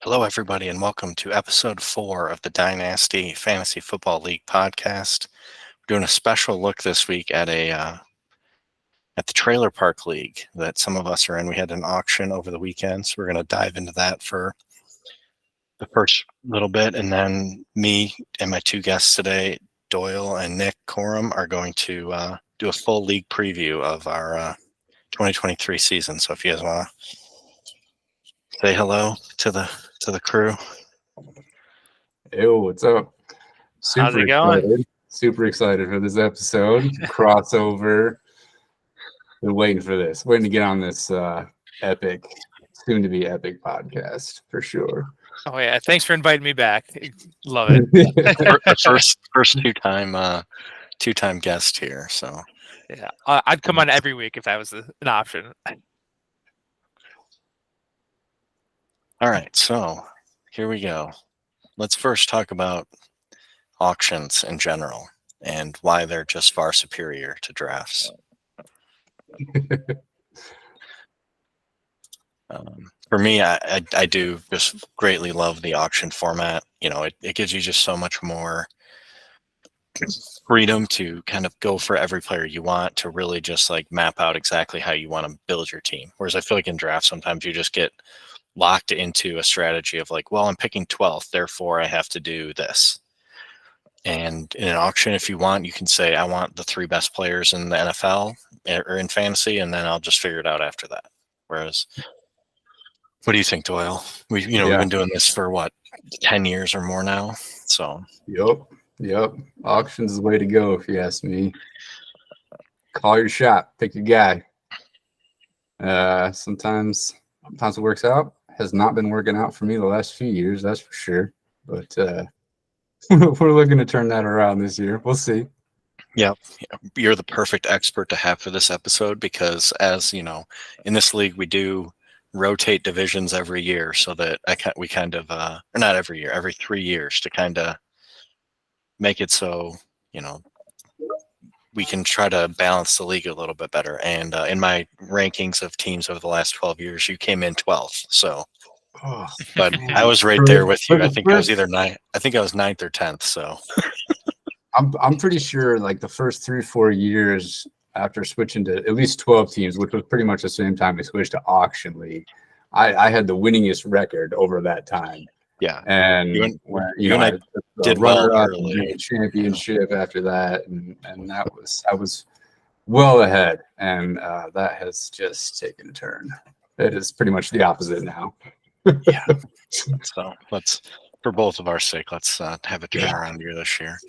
Hello, everybody, and welcome to episode 4 of the Dynasty Fantasy Football League podcast. We're doing a special look this week at at the Trailer Park League that some of us are in. We had an auction over the weekend, so we're going to dive into that for the first little bit, and then me and my two guests today, Doyle and Nick Coram, are going to do a full league preview of our 2023 season. So if you guys want to say hello to the crew. Ew, what's up? How's it going? Excited. Super excited for this episode. Crossover. Been waiting for this. Waiting to get on this epic, soon to be epic podcast for sure. Oh yeah, thanks for inviting me back. Love it. first two-time guest here. So Yeah, I'd come on every week if that was an option. All right, so here we go. Let's first talk about auctions in general and why they're just far superior to drafts. For me, I do just greatly love the auction format. You know, it gives you just so much more freedom to kind of go for every player you want, to really just like map out exactly how you want to build your team. Whereas I feel like in drafts, sometimes you just get locked into a strategy of like, well, I'm picking 12th, therefore I have to do this. And in an auction, if you want, you can say, I want the 3 best players in the NFL or in fantasy, and then I'll just figure it out after that. Whereas, what do you think, Doyle? We've been doing this for what, 10 years or more now. So Yep. Auctions is the way to go, if you ask me. Call your shot, pick your guy. Sometimes it works out. Has not been working out for me the last few years, that's for sure. But we're looking to turn that around this year. We'll see. Yeah, you're the perfect expert to have for this episode because, as you know, in this league we do rotate divisions every year, so that we kind of or not every year, every 3 years, to kind of make it so we can try to balance the league a little bit better. And in my rankings of teams over the last 12 years, you came in 12th. So, but I was right there with you. I think I was either 9th. I think I was 9th or 10th. So, I'm pretty sure like the first 3 or 4 years after switching to at least 12 teams, which was pretty much the same time we switched to auction league, I had the winningest record over that time. Yeah, and I did well early. Championship after that, and I was well ahead, and that has just taken a turn. It is pretty much the opposite now. Yeah. So for both of our sake, let's have a turnaround year this year.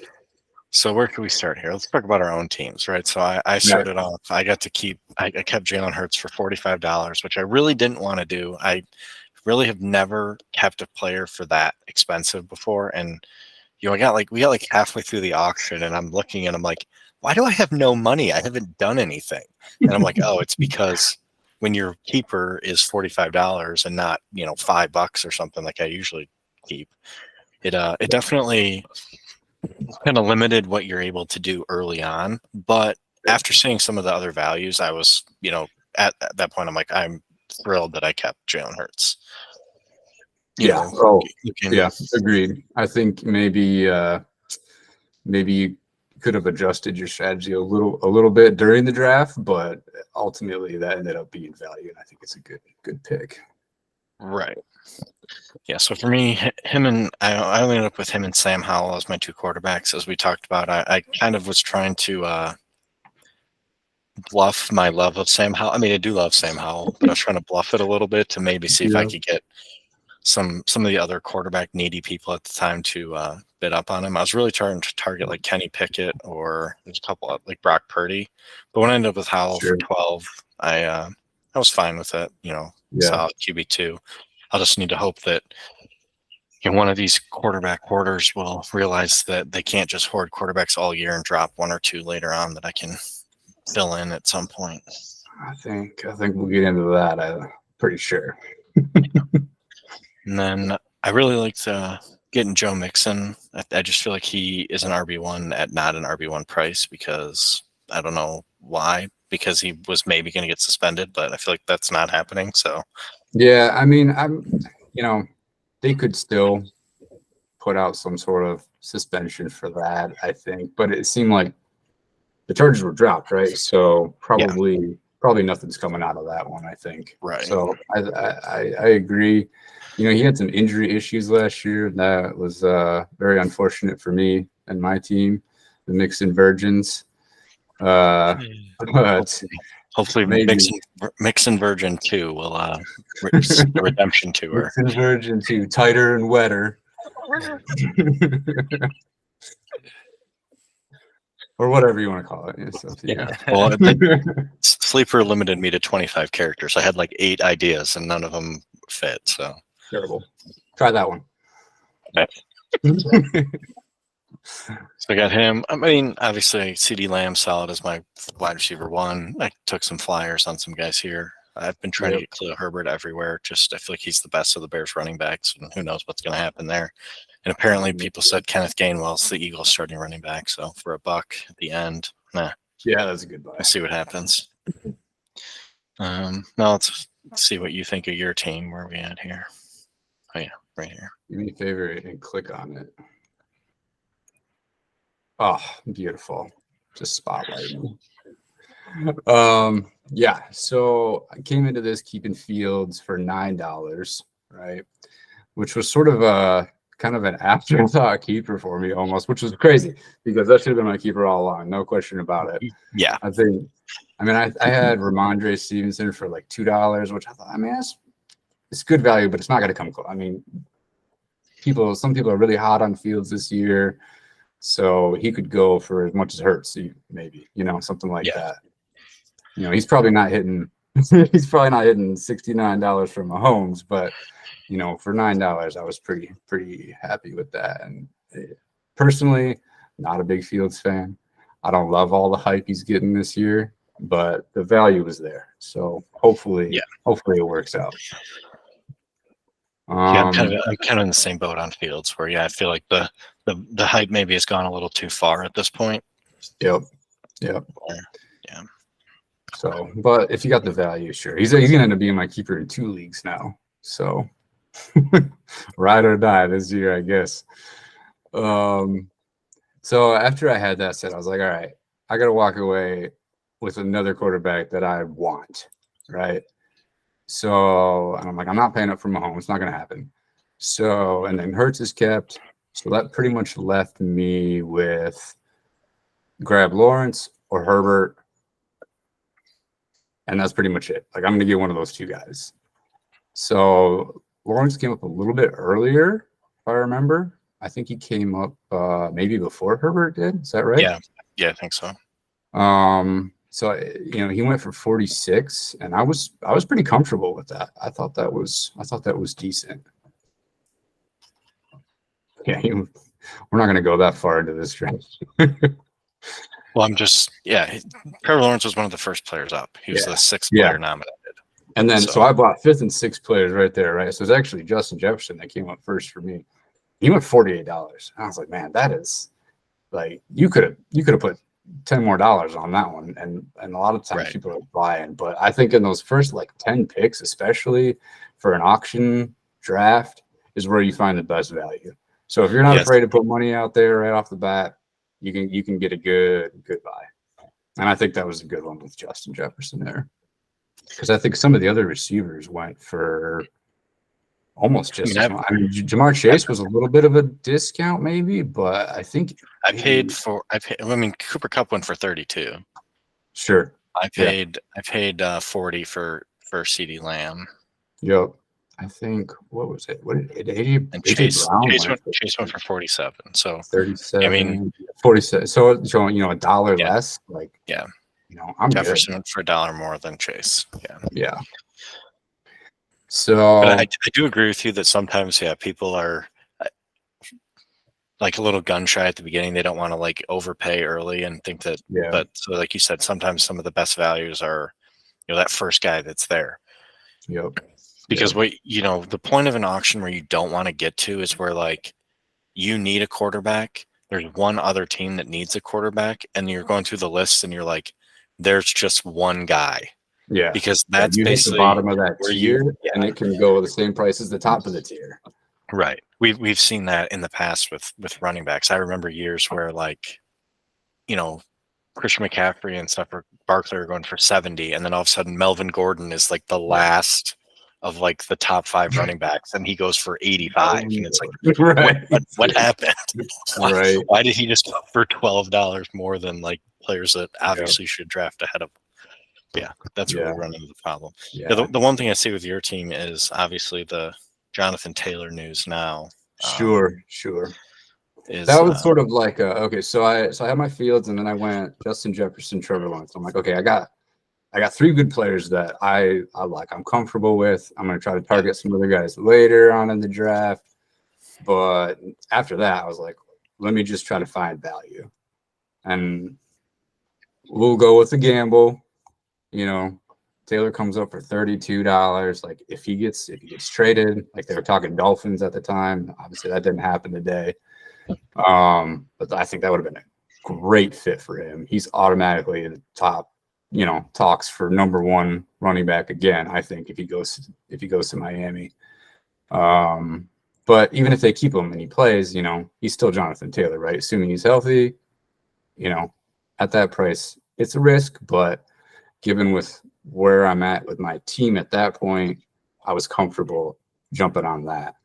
So where can we start here? Let's talk about our own teams, right? So I started off. I kept Jalen Hurts for $45, which I really didn't want to do. I really have never kept a player for that expensive before. And we got like halfway through the auction, and I'm looking and I'm like, why do I have no money? I haven't done anything. And I'm like, oh, it's because when your keeper is $45 and not $5 or something like I usually keep, it definitely kind of limited what you're able to do early on. But after seeing some of the other values, I was at that point I'm like, I'm thrilled that I kept Jalen Hurts. Agreed. I think maybe you could have adjusted your strategy a little bit during the draft, but ultimately that ended up being value, and I think it's a good pick. Right. Yeah. So for me, I only ended up with him and Sam Howell as my 2 quarterbacks, as we talked about. I kind of was trying to bluff my love of Sam Howell. I mean, I do love Sam Howell, but I was trying to bluff it a little bit to maybe see if I could get some of the other quarterback needy people at the time to bid up on him. I was really trying to target like Kenny Pickett, or there's a couple of like Brock Purdy. But when I ended up with Howell for 12, I was fine with it. Solid QB2. I'll just need to hope that one of these quarterback hoarders will realize that they can't just hoard quarterbacks all year and drop 1 or 2 later on that I can fill in at some point. I think we'll get into that. I'm pretty sure. And then I really liked getting Joe Mixon. I just feel like he is an RB1 at not an RB1 price, because I don't know why, because he was maybe going to get suspended, but I feel like that's not happening. So yeah, I mean, they could still put out some sort of suspension for that, I think. But it seemed like the charges were dropped, right? So probably nothing's coming out of that one, I think. Right. So I agree. You know, he had some injury issues last year. That was very unfortunate for me and my team, the Mixon Virgins. But hopefully maybe Mixon Virgin 2 will redemption tour. Mixon Virgin 2, tighter and wetter. Or whatever you want to call it. Well, Sleeper limited me to 25 characters. I had like 8 ideas and none of them fit. So terrible. Try that one. Okay. So I got him. I mean, obviously, CD Lamb solid as my wide receiver 1. I took some flyers on some guys here. I've been trying to get Khalil Herbert everywhere. Just I feel like he's the best of the Bears running backs, and who knows what's going to happen there. And apparently, people said Kenneth Gainwell's the Eagles' starting running back. So for $1 at the end, yeah, that's a good buy. Let's see what happens. Now let's see what you think of your team. Where are we at here? Oh yeah, right here. Do me a favor and click on it. Oh, beautiful. Just spotlighting. Yeah, so I came into this keeping Fields for $9, right? Which was sort of a kind of an afterthought keeper for me almost, which was crazy because that should have been my keeper all along, no question about it. Yeah. I had Ramondre Stevenson for like $2, which I thought, I mean, it's good value, but it's not going to come close. I mean, some people are really hot on Fields this year. So he could go for as much as Hurts, maybe, something like that. He's probably not hitting $69 from Mahomes, but for $9, I was pretty happy with that. And personally, not a big Fields fan. I don't love all the hype he's getting this year, but the value is there. So hopefully it works out. I'm kind of in the same boat on Fields where, I feel like the hype maybe has gone a little too far at this point. Yep. Yeah. So, but if you got the value, sure. He's going to end up being my keeper in 2 leagues now. So, ride or die this year, I guess. So after I had that said, I was like, all right, I got to walk away with another quarterback that I want, right? So I'm like, I'm not paying up for Mahomes. It's not going to happen. So, and then Hurts is kept. So that pretty much left me with grab Lawrence or Herbert. And that's pretty much it. Like, I'm going to get one of those 2 guys. So Lawrence came up a little bit earlier, if I remember. I think he came up maybe before Herbert did. Is that right? Yeah, I think so. So he went for 46, and I was pretty comfortable with that. I thought that was decent. Yeah, we're not going to go that far into this draft. Well, Trevor Lawrence was one of the first players up. He was the 6th player nominated. And then so I bought 5th and 6th players right there, right? So it's actually Justin Jefferson that came up first for me. He went $48. I was like, man, that is like you could have put $10 more on that one, and a lot of times people are buying. But I think in those first like 10 picks, especially for an auction draft, is where you find the best value. So if you're not afraid to put money out there right off the bat, you can get a good buy. And I think that was a good one with Justin Jefferson there, because I think some of the other receivers went for almost just. Jamar Chase was a little bit of a discount, maybe, but I think Cooper Kupp went for 32. Sure. I paid 40 for CD Lamb. Yep. I think what was it? What did AJ Chase went for 47. So 37. 47. So $1 less. Like I'm Jefferson went for $1 more than Chase. Yeah. So but I do agree with you that sometimes people are like a little gun shy at the beginning. They don't want to like overpay early and think that. Yeah. But so like you said, sometimes some of the best values are that first guy that's there. Yep. Because the point of an auction where you don't want to get to is where like you need a quarterback. There's one other team that needs a quarterback, and you're going through the list, and you're like, there's just one guy. Yeah, because that's you basically hit the bottom of that tier, and it can go the same price as the top of the tier. Right. We've seen that in the past with running backs. I remember years where Christian McCaffrey and stuff or Barkley are going for 70, and then all of a sudden Melvin Gordon is like the last of like the top 5 running backs, and he goes for 85, and it's like, right. what happened? Right. Why did he just go for $12 more than like players that obviously should draft ahead of? Yeah, that's where we run into the problem. Yeah. The one thing I see with your team is obviously the Jonathan Taylor news now. Sure. Is That was sort of like okay. So I had my Fields, and then I went Justin Jefferson, Trevor Lawrence. I'm like, okay, I got 3 good players that I like. I'm comfortable with. I'm gonna try to target some other guys later on in the draft. But after that, I was like, let me just try to find value, and we'll go with the gamble. Taylor comes up for $32. Like if he gets traded, like they were talking Dolphins at the time. Obviously, that didn't happen today. But I think that would have been a great fit for him. He's automatically in the top, talks for number 1 running back again. I think if he goes to Miami. But even if they keep him and he plays, he's still Jonathan Taylor, right? Assuming he's healthy, at that price, it's a risk. But given with where I'm at with my team at that point, I was comfortable jumping on that.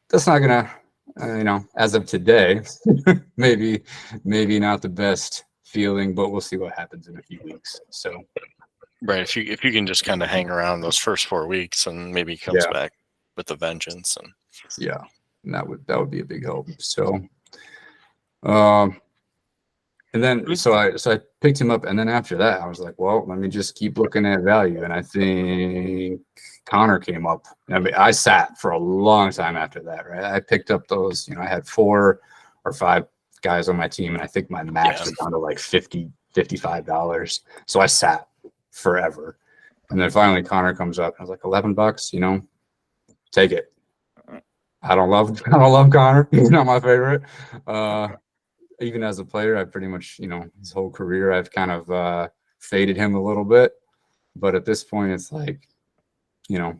That's not gonna, as of today, maybe not the best feeling, but we'll see what happens in a few weeks. So, right, if you can just kind of hang around those first 4 weeks, and maybe he comes back with a vengeance, and that would be a big help. So, and then so I picked him up, and then after that, I was like, well, let me just keep looking at value, and I think Connor came up. I mean, I sat for a long time after that, right? I picked up those, I had 4 or 5 guys on my team, and I think my max was down to like $55. So I sat forever. And then finally Connor comes up, and I was like, $11, take it. I don't love Connor. He's not my favorite. Even as a player, I pretty much, his whole career, I've kind of faded him a little bit. But at this point, it's like, I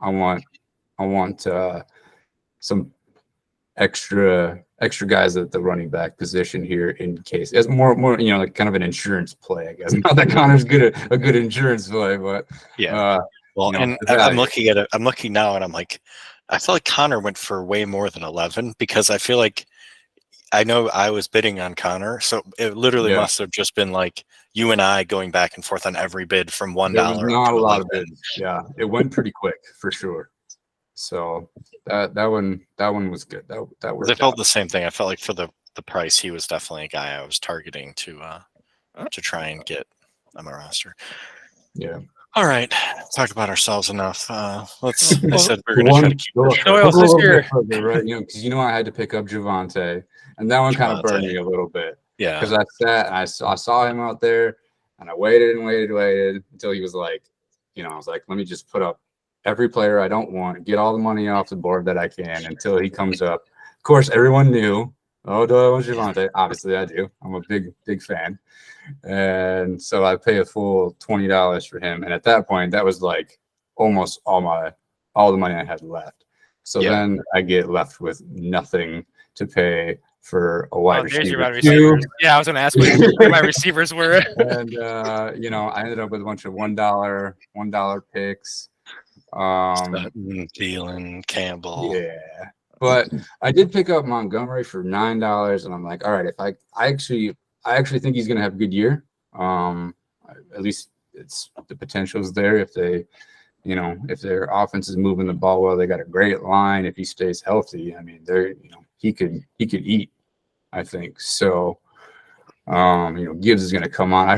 want some extra guys at the running back position here in case. It's more like kind of an insurance play, I guess. Not that Connor's a good insurance play, but and I'm looking at it. I'm looking now, and I'm like, I feel like Connor went for way more than 11, because I feel like I know I was bidding on Connor, so it literally must have just been like you and I going back and forth on every bid from $1 not to a lot 11. of bids. Yeah, it went pretty quick for sure. So that one was good. That worked. I felt the same thing. I felt like for the price, he was definitely a guy I was targeting to try and get on my roster. Yeah. All right, talk about ourselves enough. I said we're going to try to keep it right. Because I had to pick up Javonte, and that one kind of burned me a little bit. Yeah. Because I sat and I saw him out there, and I waited until he was like, I was like, let me just put up every player I don't want, get all the money off the board that I can until he comes up. Of course, everyone knew. Oh, Doyle wants Javonte. Obviously, I do. I'm a big fan. And so I pay a full $20 for him. And at that point, that was like almost all the money I had left. So then I get left with nothing to pay for a wide receiver. Yeah, I was going to ask what my receivers were. And I ended up with a bunch of $1 picks. Thielen, Campbell. Yeah. But I did pick up Montgomery for $9, and I'm like, all right, if I actually think he's going to have a good year. At least it's the potential is there if they, if their offense is moving the ball well, they got a great line. If he stays healthy, I mean, he could eat, I think. So, Gibbs is going to come on. I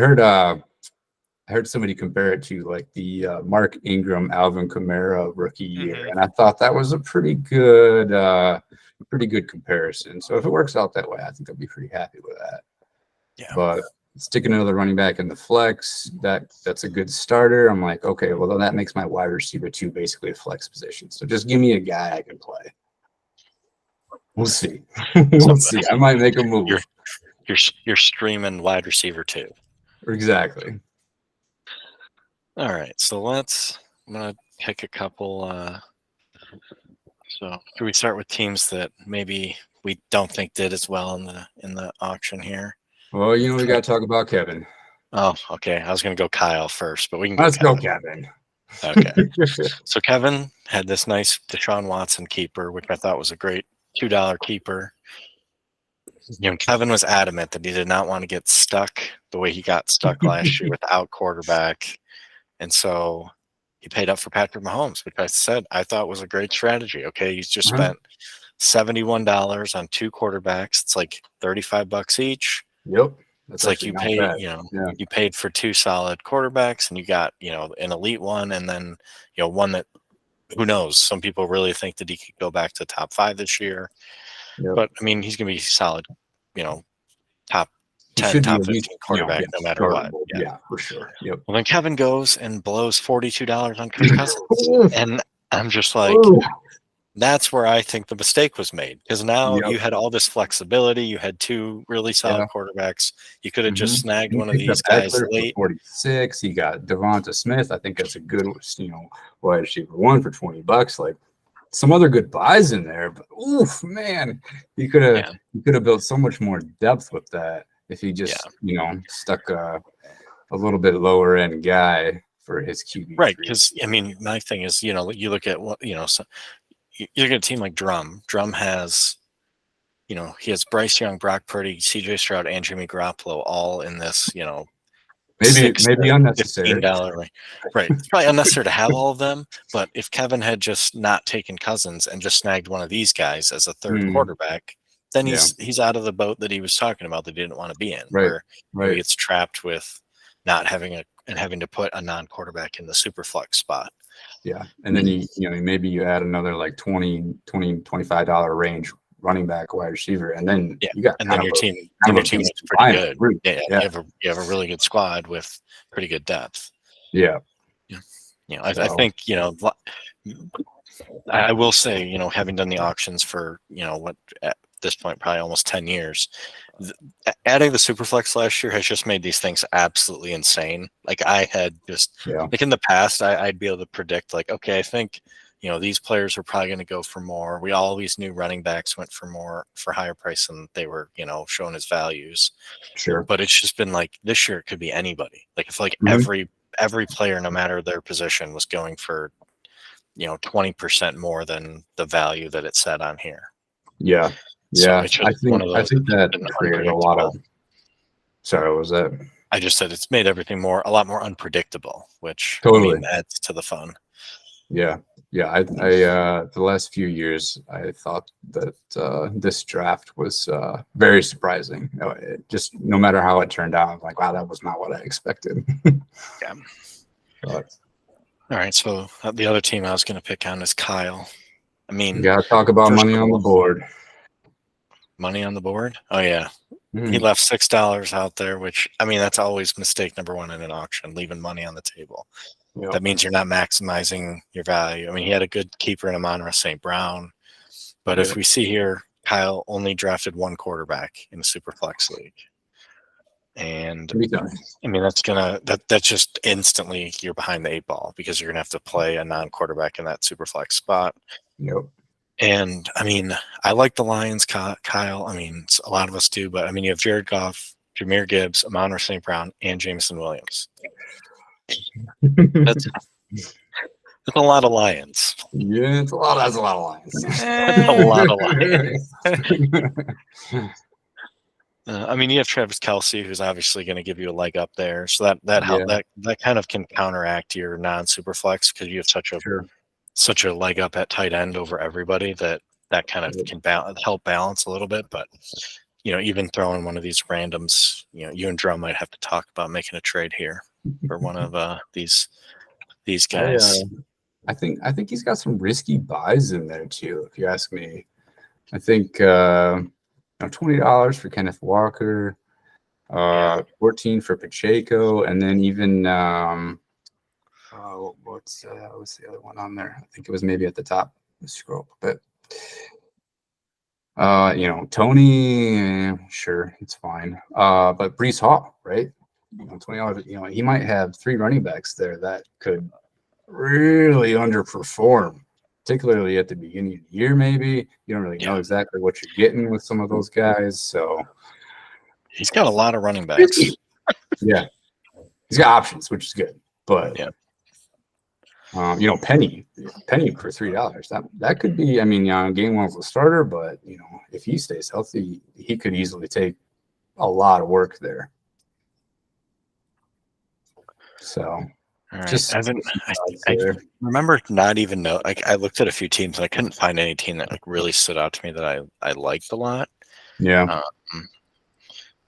heard somebody compare it to like the Mark Ingram, Alvin Kamara rookie year, and I thought that was a pretty good comparison. So if it works out that way, I think I'll be pretty happy with that. Yeah. But sticking another running back in the flex, that's a good starter. I'm like, okay, well then that makes my wide receiver 2 basically a flex position. So just give me a guy I can play. We'll see. We'll see. I might make a move. You're streaming wide receiver 2. Exactly. All right, so I'm gonna pick a couple So should we start with teams that maybe we don't think did as well in the auction here? Well, we got to talk about Kevin. Oh, okay. I was going to go Kyle first, but we can Let's go Kevin. Okay. So Kevin had this nice Deshaun Watson keeper, which I thought was a great $2 keeper. Kevin was adamant that he did not want to get stuck the way he got stuck last year without quarterback. And so he paid up for Patrick Mahomes, which I said I thought was a great strategy. Okay, he's just spent $71 on 2 quarterbacks. It's like $35 each. Yep. It's like you paid, you paid for 2 solid quarterbacks, and you got, an elite one, and then, one that, who knows? Some people really think that he could go back to top 5 this year. Yep. But I mean, he's going to be solid, top 10, top 15 quarterback, no matter what. Yeah, for sure. Yep. Well, then Kevin goes and blows $42 on Kirk Cousins, and I'm just like, that's where I think the mistake was made, because now you had all this flexibility. You had 2 really solid quarterbacks. You could have just snagged one of these guys late. 46. He got Devonta Smith. I think that's a good, wide receiver 1 for $20. Like, some other good buys in there, but oof, man, you could have built so much more depth with that if he just stuck a little bit lower end guy for his QB. Right, because I mean, my thing is, you look at what so you look at a team like Drum. Drum has, he has Bryce Young, Brock Purdy, CJ Stroud, and Jimmy Garoppolo all in this, maybe unnecessary. $15 right. It's probably unnecessary to have all of them, but if Kevin had just not taken Cousins and just snagged one of these guys as a third quarterback, then he's out of the boat that he was talking about that he didn't want to be in. Right. Where he gets trapped with not having having to put a non-quarterback in the super flex spot. Yeah. And then maybe you add another like $25 range running back, wide receiver, and then you got your team is pretty good. You have a really good squad with pretty good depth. Yeah. I think I will say, having done the auctions for what at this point probably almost 10 years, adding the Superflex last year has just made these things absolutely insane. Like, I had just like in the past, I'd be able to predict, like, okay, I think these players are probably going to go for more. All these new running backs went for higher price than they were, shown as values. Sure. But it's just been like, this year it could be anybody. Like, if every player, no matter their position, was going for 20% more than the value that it said on here. Yeah. So I think that created a lot of. Sorry, what was that? I just said it's made everything a lot more unpredictable, which totally adds to the fun. Yeah. I the last few years, I thought that this draft was very surprising. Just no matter how it turned out, I'm like, wow, that was not what I expected. Yeah. All right, so the other team I was going to pick on is Kyle. I mean, you got to talk about money on the board. Money on the board? Oh, yeah. He left $6 out there, which, I mean, that's always mistake number 1 in an auction, leaving money on the table. Yep. That means you're not maximizing your value. I mean, he had a good keeper in Amon-Ra St. Brown, but if we see here, Kyle only drafted 1 quarterback in the Superflex League. And I mean, that's just instantly you're behind the 8 ball, because you're going to have to play a non-quarterback in that Superflex spot. Yep. And I mean, I like the Lions, Kyle. I mean, a lot of us do, but I mean, you have Jared Goff, Jahmyr Gibbs, Amon-Ra St. Brown, and Jameson Williams. That's a lot of Lions. Yeah, that's a lot of Lions. That's a lot of Lions. I mean, you have Travis Kelce, who's obviously going to give you a leg up there. So that kind of can counteract your non-superflex, because you have such a leg up at tight end over everybody that kind of can help balance a little bit. But even throwing one of these randoms, you and Drum might have to talk about making a trade here for one of these guys. I think he's got some risky buys in there too, if you ask me. I think $20 for Kenneth Walker, 14 for Pacheco, and then even what's the other one on there? I think it was maybe at the top. Let's scroll up a bit. Tony, sure, it's fine. But Breece Hall, right? $20. He might have 3 running backs there that could really underperform particularly at the beginning of the year. Maybe you don't really know exactly what you're getting with some of those guys. So he's got a lot of running backs. Yeah, he's got options, which is good. But Penny for $3. That could be. I mean, Gainwell's a starter, but if he stays healthy, he could easily take a lot of work there. So, all right. I remember not even know. Like, I looked at a few teams and I couldn't find any team that like really stood out to me that I liked a lot. Yeah.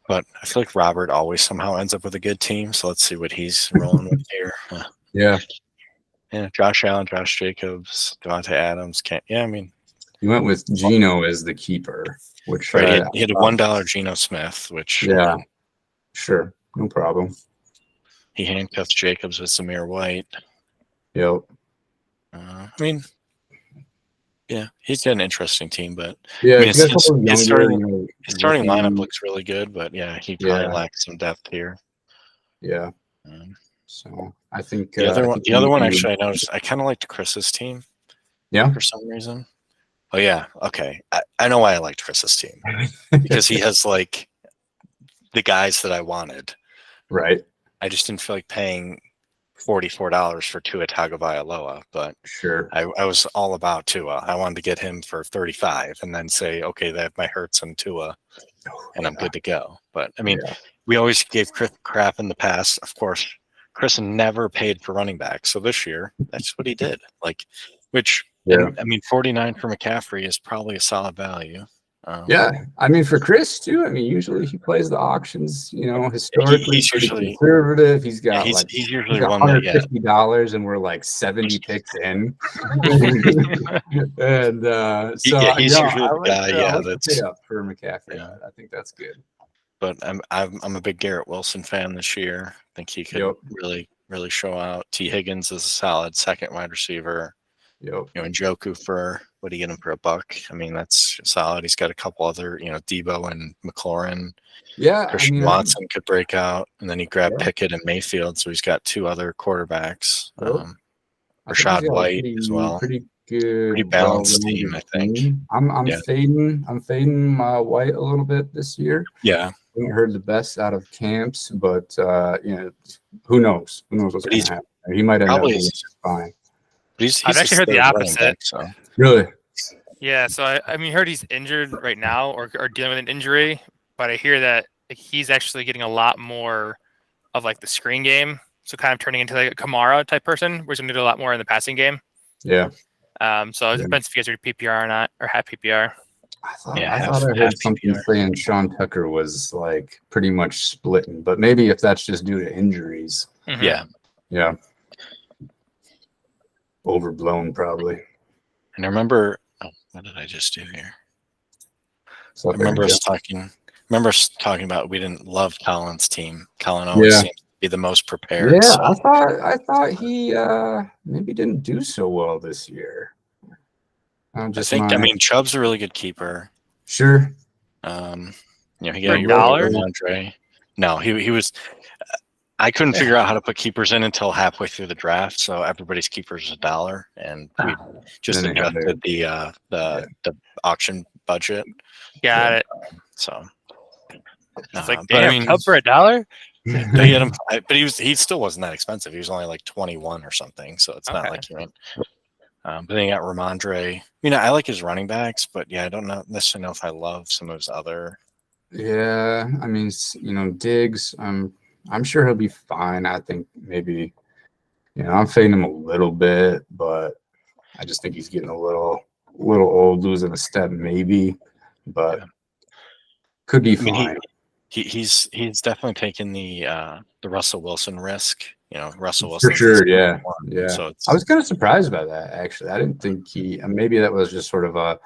But I feel like Robert always somehow ends up with a good team. So let's see what he's rolling with here. Yeah. Josh Allen, Josh Jacobs, Devontae Adams. I mean, he went with Geno as the keeper, which right. He had a $1 Geno Smith, which sure, no problem. He handcuffed Jacobs with Zamir White. Yep. I mean, yeah, he's got an interesting team, but his starting lineup looks really good, but he probably lacks some depth here. Yeah. So I think the other one actually I noticed I kind of liked Chris's team. Yeah. For some reason. Oh yeah. Okay. I know why I liked Chris's team because he has like the guys that I wanted. Right. I just didn't feel like paying $44 for Tua Tagovailoa, but sure, I was all about Tua. I wanted to get him for $35 and then say, okay, they have my Hurts and Tua, and I'm good to go. But I mean, we always gave Chris crap in the past. Of course, Chris never paid for running back, so this year that's what he did. Like, I mean, 49 for McCaffrey is probably a solid value. I mean, for Chris too. I mean, usually he plays the auctions. Historically, he's usually conservative. He's got he's usually one $150, and we're like 70 picks in. And so he's usually the guy. That's up for McCaffrey. Yeah. I think that's good. But I'm a big Garrett Wilson fan this year. I think he could really show out. T. Higgins is a solid second wide receiver. Njoku for what do you get him for $1? I mean, that's solid. He's got a couple other, Debo and McLaurin. Yeah, Christian Watson could break out, and then he grabbed Pickett and Mayfield, so he's got two other quarterbacks. Rashad White as well. Pretty good, pretty balanced team, I think. I'm fading White a little bit this year. Yeah, I haven't heard the best out of camps, but who knows? Who knows what's going to happen? He might end up being fine. I've actually heard the opposite. So. Really? Yeah. So I heard he's injured right now or dealing with an injury, but I hear that he's actually getting a lot more of like the screen game. So kind of turning into like a Kamara type person, where he's going to do a lot more in the passing game. Yeah. So it depends if you guys are PPR or not, or have PPR. I thought I heard something saying Sean Tucker was like pretty much splitting, but maybe if that's just due to injuries. Mm-hmm. Yeah. Overblown, probably. And I remember, what did I just do here? I remember us talking about we didn't love Colin's team. Colin always seems to be the most prepared. Yeah, so. I thought he maybe didn't do so well this year. I mean, Chubb's a really good keeper. Sure. He got $1. No, he was. I couldn't figure out how to put keepers in until halfway through the draft, so everybody's keeper is $1, and we just adjusted the auction budget. Got it. So it's like, damn, Chubb for $1. They had him, but he still wasn't that expensive. He was only like 21 or something, so it's not like he went. But then you got Ramondre. I like his running backs, but I don't necessarily know if I love some of his other. Yeah, I mean, Diggs. I'm sure he'll be fine. I think maybe, I'm fading him a little bit, but I just think he's getting a little old, losing a step maybe, but could be fine. He's definitely taken the Russell Wilson risk. Russell Wilson for sure. Yeah. So I was kind of surprised by that actually. I didn't think maybe that was just sort of a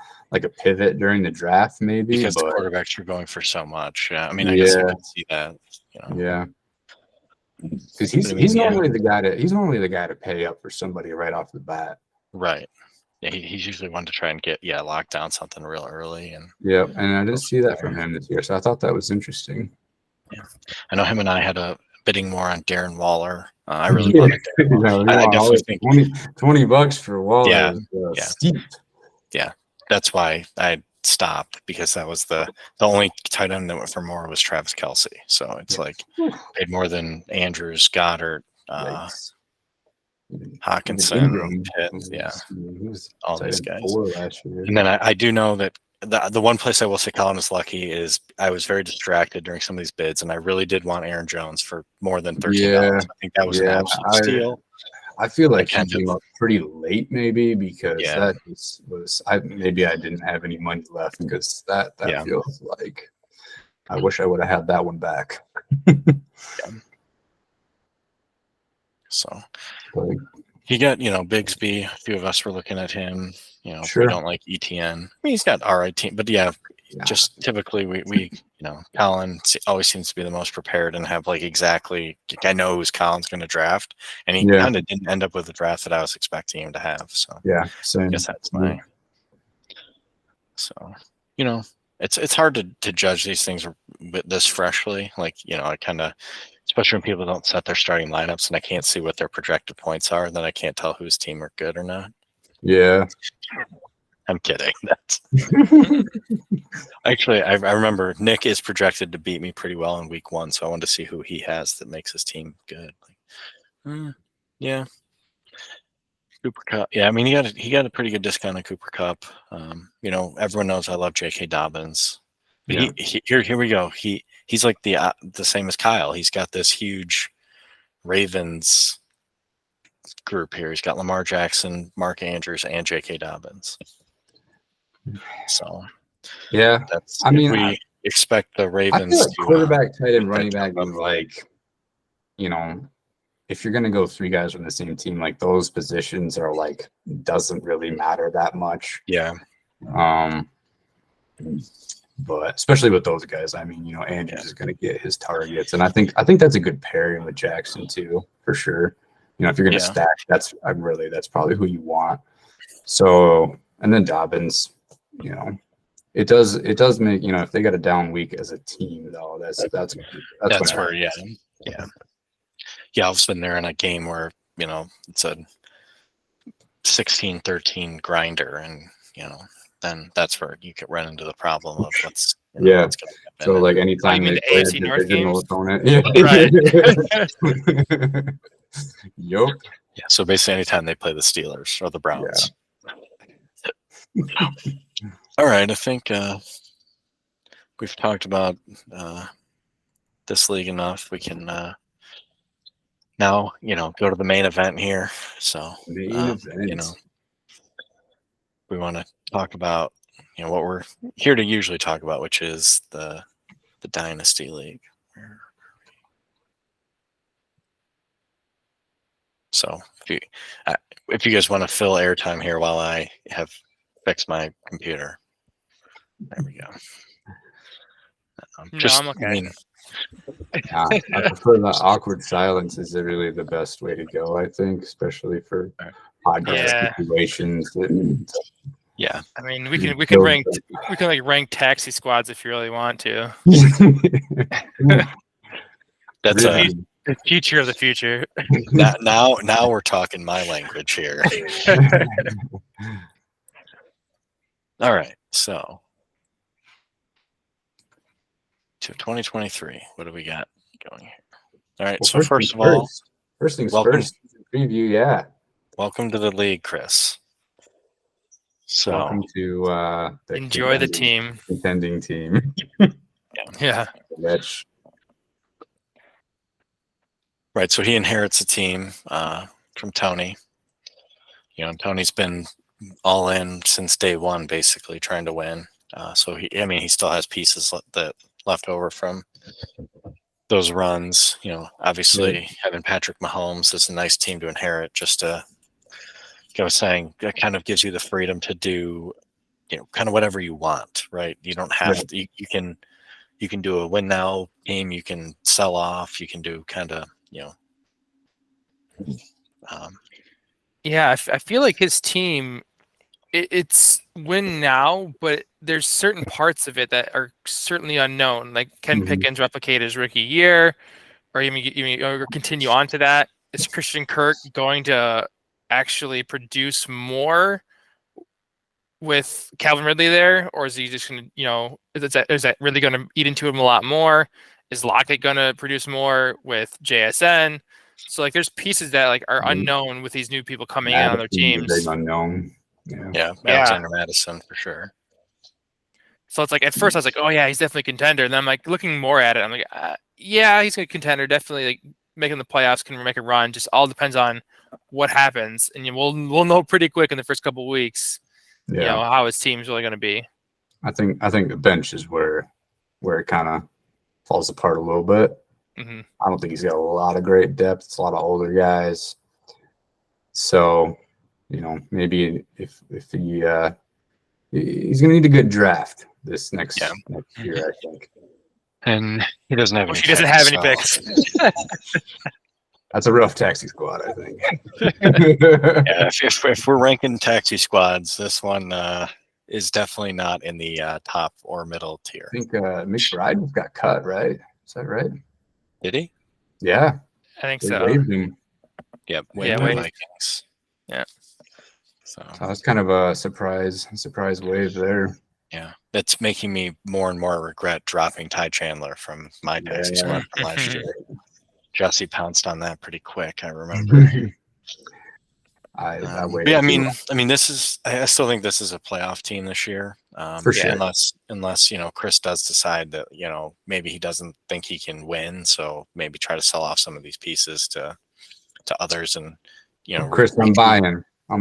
pivot during the draft, maybe because the quarterbacks are going for so much. Yeah, I mean, I guess I can see that. Yeah. Because he's normally the guy to pay up for somebody right off the bat. Right. Yeah, he's usually one to try and get lock down something real early. And and I didn't see that from him this year, so I thought that was interesting. Yeah, I know him and I had a bidding more on Darren Waller. I really wanted Darren Waller. I definitely think $20 for Waller. Yeah, is, yeah. steep. Yeah, that's why I stopped, because that was the only tight end that went for more was Travis Kelce. So it's like paid more than Andrews, Goddard, Hawkinson, Pitt, all these guys. Last year. And then I do know that the one place I will say Colin is lucky is I was very distracted during some of these bids, and I really did want Aaron Jones for more than $13. Yeah, I think that was an absolute steal. I feel like he kind came up pretty late, maybe because Yeah. that was maybe I didn't have any money left, because that Yeah. feels like I wish I would have had that one back. So Like, he got, Bigsby. A few of us were looking at him. Sure. We don't like ETN. I mean, he's got all right team, but just typically we Colin always seems to be the most prepared and have like exactly. I know who's Colin's going to draft, and he kind of didn't end up with the draft that I was expecting him to have. So same. I guess that's my. So it's hard to judge these things this freshly. Like I kind of. Especially when people don't set their starting lineups and I can't see what their projected points are, then I can't tell whose team are good or not. Yeah. I'm kidding. That's actually, I remember Nick is projected to beat me pretty well in week 1, so I wanted to see who he has that makes his team good. Yeah. Cooper Kupp. Yeah, I mean he got a pretty good discount on Cooper Kupp. Everyone knows I love J.K. Dobbins. But here we go. He's like the same as Kyle. He's got this huge Ravens group here. He's got Lamar Jackson, Mark Andrews, and J.K. Dobbins. So that's we expect the Ravens. I feel like quarterback, tight end, running back, like if you're gonna go 3 guys from the same team, like those positions are like doesn't really matter that much. Yeah. But especially with those guys, I mean, Andrews is going to get his targets, and I think that's a good pairing with Jackson too, for sure. If you're going to stack, that's probably who you want. So, and then Dobbins, it does make if they got a down week as a team though, that's where I've been there in a game where it's a 16-13 grinder, and then that's where you could run into the problem of what's what's going to happen. So like anytime they play a divisional opponent, right? Yup. Yeah. So basically, anytime they play the Steelers or the Browns. All right, I think we've talked about this league enough. We can now go to the main event here. So we want to talk about what we're here to usually talk about, which is the Dynasty League. So if you guys want to fill airtime here while I have fixed my computer, there we go. I'm okay. I prefer the awkward silence is really the best way to go, I think, especially for podcast situations. Yeah. I mean, we can rank taxi squads if you really want to. That's the future of the future. Now we're talking my language here. All right, so to 2023, what do we got going here? All right, so first things first, preview, welcome to the league, Chris. So welcome to enjoy the team, contending team. Yeah. Right, so he inherits a team from Tony. Tony's been all in since day one, basically trying to win. So he still has pieces that left over from those runs. Obviously having Patrick Mahomes is a nice team to inherit. Just to, like I was saying, that kind of gives you the freedom to do, kind of whatever you want, right? You don't have to. You can do a win now game. You can sell off. You can do kind of, I feel like his team, it's win now, but there's certain parts of it that are certainly unknown. Like Ken Pickens replicate his rookie year. or even or continue on to that? Is Christian Kirk going to actually produce more with Calvin Ridley there, or is he just going to, is that really going to eat into him a lot more? Is Lockett going to produce more with JSN? So like, there's pieces that like are unknown with these new people coming in on their teams. Big unknown. Yeah, Alexander Madison for sure. So it's like at first I was like, oh yeah, he's definitely a contender. And then I'm like looking more at it, I'm like, yeah, he's a contender. Definitely like making the playoffs, can make a run. Just all depends on what happens, and we'll know pretty quick in the first couple of weeks. Yeah. How his team's really going to be. I think the bench is where it kind of falls apart a little bit. Mm-hmm. I don't think he's got a lot of great depth. It's a lot of older guys. So, maybe if he he's going to need a good draft this next year, I think. And he doesn't have any. He doesn't have any picks. That's a rough taxi squad, I think. Yeah, if we're ranking taxi squads, this one is definitely not in the top or middle tier. I think McBride got cut, right? Is that right? Did he? Yeah, I think they so. waived him. Yep. Yeah, the Vikings. Yeah. So that's kind of a surprise wave there. Yeah, that's making me more and more regret dropping Ty Chandler from my taxi squad from last year. Jesse pounced on that pretty quick, I remember. I mean, this is. I still think this is a playoff team this year. For sure. Unless Chris does decide that maybe he doesn't think he can win, so maybe try to sell off some of these pieces to others, and Chris, I'm buying. All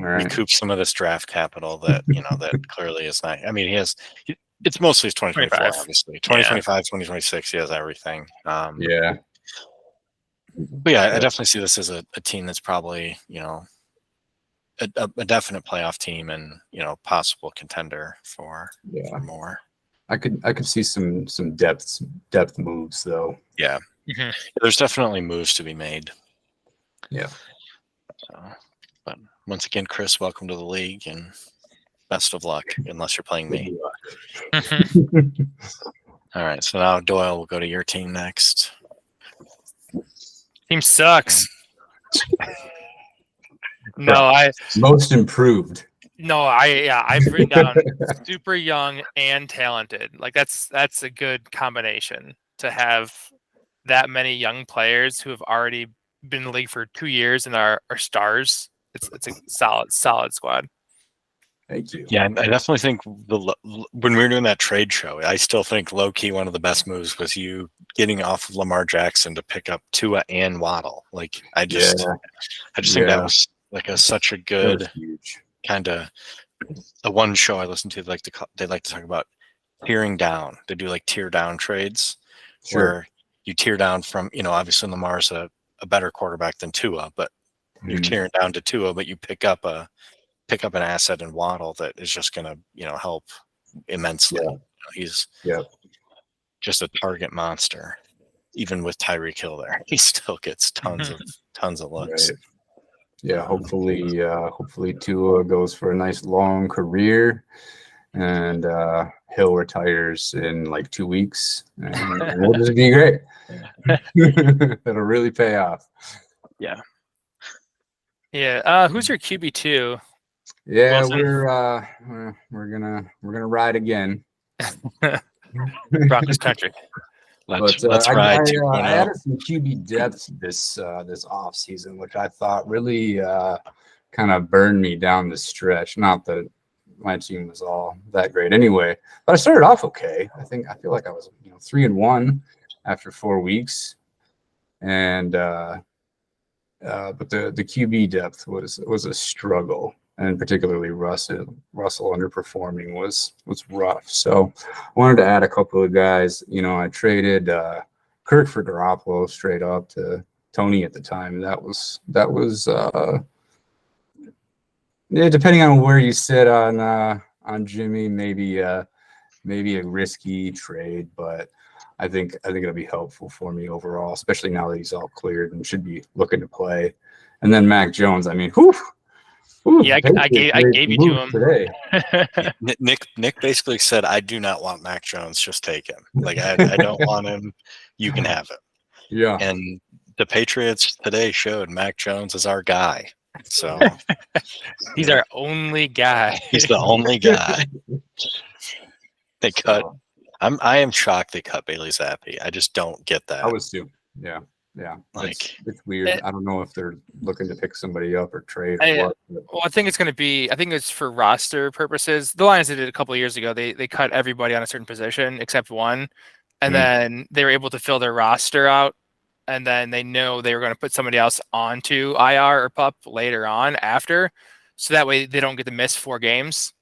right. Recoup some of this draft capital that that clearly is not. I mean, it's mostly his 2024, obviously. 2025, 2026, he has everything. Yeah. But yeah, I definitely see this as a team that's probably, a definite playoff team and, possible contender for more. I could see some depth moves though. Yeah. Mm-hmm. There's definitely moves to be made. Yeah. So, but once again, Chris, welcome to the league and best of luck, unless you're playing me. All right. So now Doyle will go to your team next. Team sucks. No, most improved. No, I've written down super young and talented. Like that's a good combination to have that many young players who have already been in the league for 2 years and are stars. It's a solid squad. Thank you. Yeah, I definitely think when we were doing that trade show, I still think low-key one of the best moves was you getting off of Lamar Jackson to pick up Tua and Waddle. Like I just think that was like such a good kind of the one show I listened to. They like to talk about tearing down. They do like tear down trades where you tear down from obviously Lamar's a better quarterback than Tua, but you're tearing down to Tua, but you pick up an asset in Waddle that is just going to, help immensely. Yeah. He's just a target monster. Even with Tyreek Hill there, he still gets tons of looks. Right. Yeah, hopefully Tua goes for a nice long career, and Hill retires in like 2 weeks, and it'll just be great. It'll really pay off. Yeah. Yeah. Who's your QB2? Yeah, we're gonna ride again. Broncos country. Let's ride. I added some QB depth this off season, which I thought really kind of burned me down the stretch. Not that my team was all that great anyway, but I started off okay. I feel like I was 3-1 after 4 weeks, and but the QB depth was a struggle. And particularly Russell underperforming was rough. So I wanted to add a couple of guys. I traded Kirk for Garoppolo straight up to Tony at the time. That was depending on where you sit on Jimmy, maybe a risky trade, but I think it'll be helpful for me overall, especially now that he's all cleared and should be looking to play. And then Mac Jones, I mean, whew. Ooh, yeah, I gave you to him today. Nick basically said, "I do not want Mac Jones. Just take him. Like I don't want him. You can have it." Yeah. And the Patriots today showed Mac Jones is our guy. So He's our only guy. he's the only guy. They cut. So, I am shocked they cut Bailey Zappi. I just don't get that. I was too. Yeah. Yeah. Like, it's weird. I don't know if they're looking to pick somebody up or trade I- or what. Well, I think it's going to be. I think it's for roster purposes. The Lions did it a couple of years ago. They cut everybody on a certain position except one, and then they were able to fill their roster out. And then they know they were going to put somebody else onto IR or PUP later on after, so that way they don't get to miss 4 games.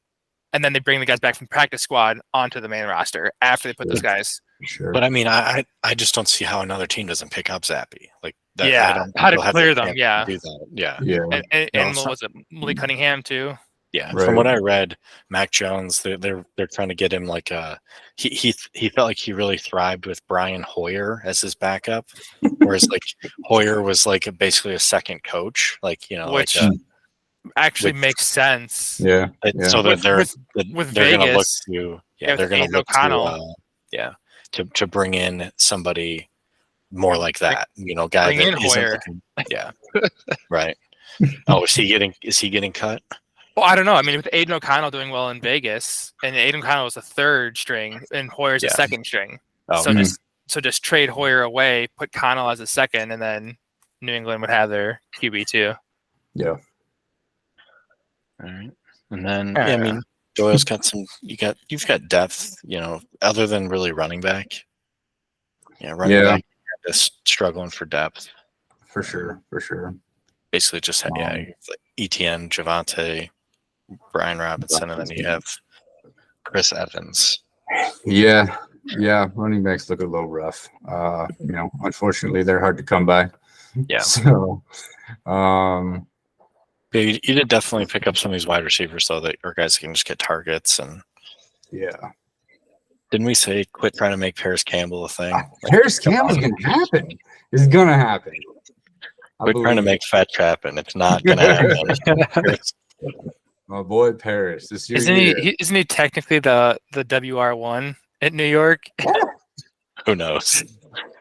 And then they bring the guys back from practice squad onto the main roster after they put those guys. Sure. but I mean, I just don't see how another team doesn't pick up Zappi. Like that. Yeah, I don't think how to they'll have clear the them, chance yeah. to do that. Yeah. Yeah. And No, what was it, Malik Cunningham too? Yeah, Right. from what I read, Mac Jones, they're trying to get him like he felt like he really thrived with Brian Hoyer as his backup, whereas like Hoyer was like basically a second coach, like Which actually makes sense. Yeah. so With they're going to look Vegas, to with they're going Aiden to look O'Connell. to bring in somebody more like that, guy bring that in isn't Hoyer. yeah, right. Oh, is he getting cut? Well, I don't know. I mean, with Aiden O'Connell doing well in Vegas, and Aiden O'Connell was a 3rd string, and Hoyer's a 2nd string. Oh, So okay. just trade Hoyer away, put Connell as a 2nd, and then New England would have their QB too. Yeah. All right. And then I mean, Doyle's got some. You've got depth. Other than really running back. Yeah, running back just struggling for depth. For sure. Basically, just had like ETN, Javante, Brian Robinson, and then you have Chris Evans. Yeah. Running backs look a little rough. Unfortunately, they're hard to come by. Yeah. So, Yeah, you did definitely pick up some of these wide receivers though, that our guys can just get targets. And yeah. didn't we say quit trying to make Paris Campbell a thing? Paris Campbell's gonna happen. It's gonna happen. Quit trying to make Fat happen. It's not gonna happen. My boy Paris. This year. Isn't he technically the WR1 at New York? Who knows?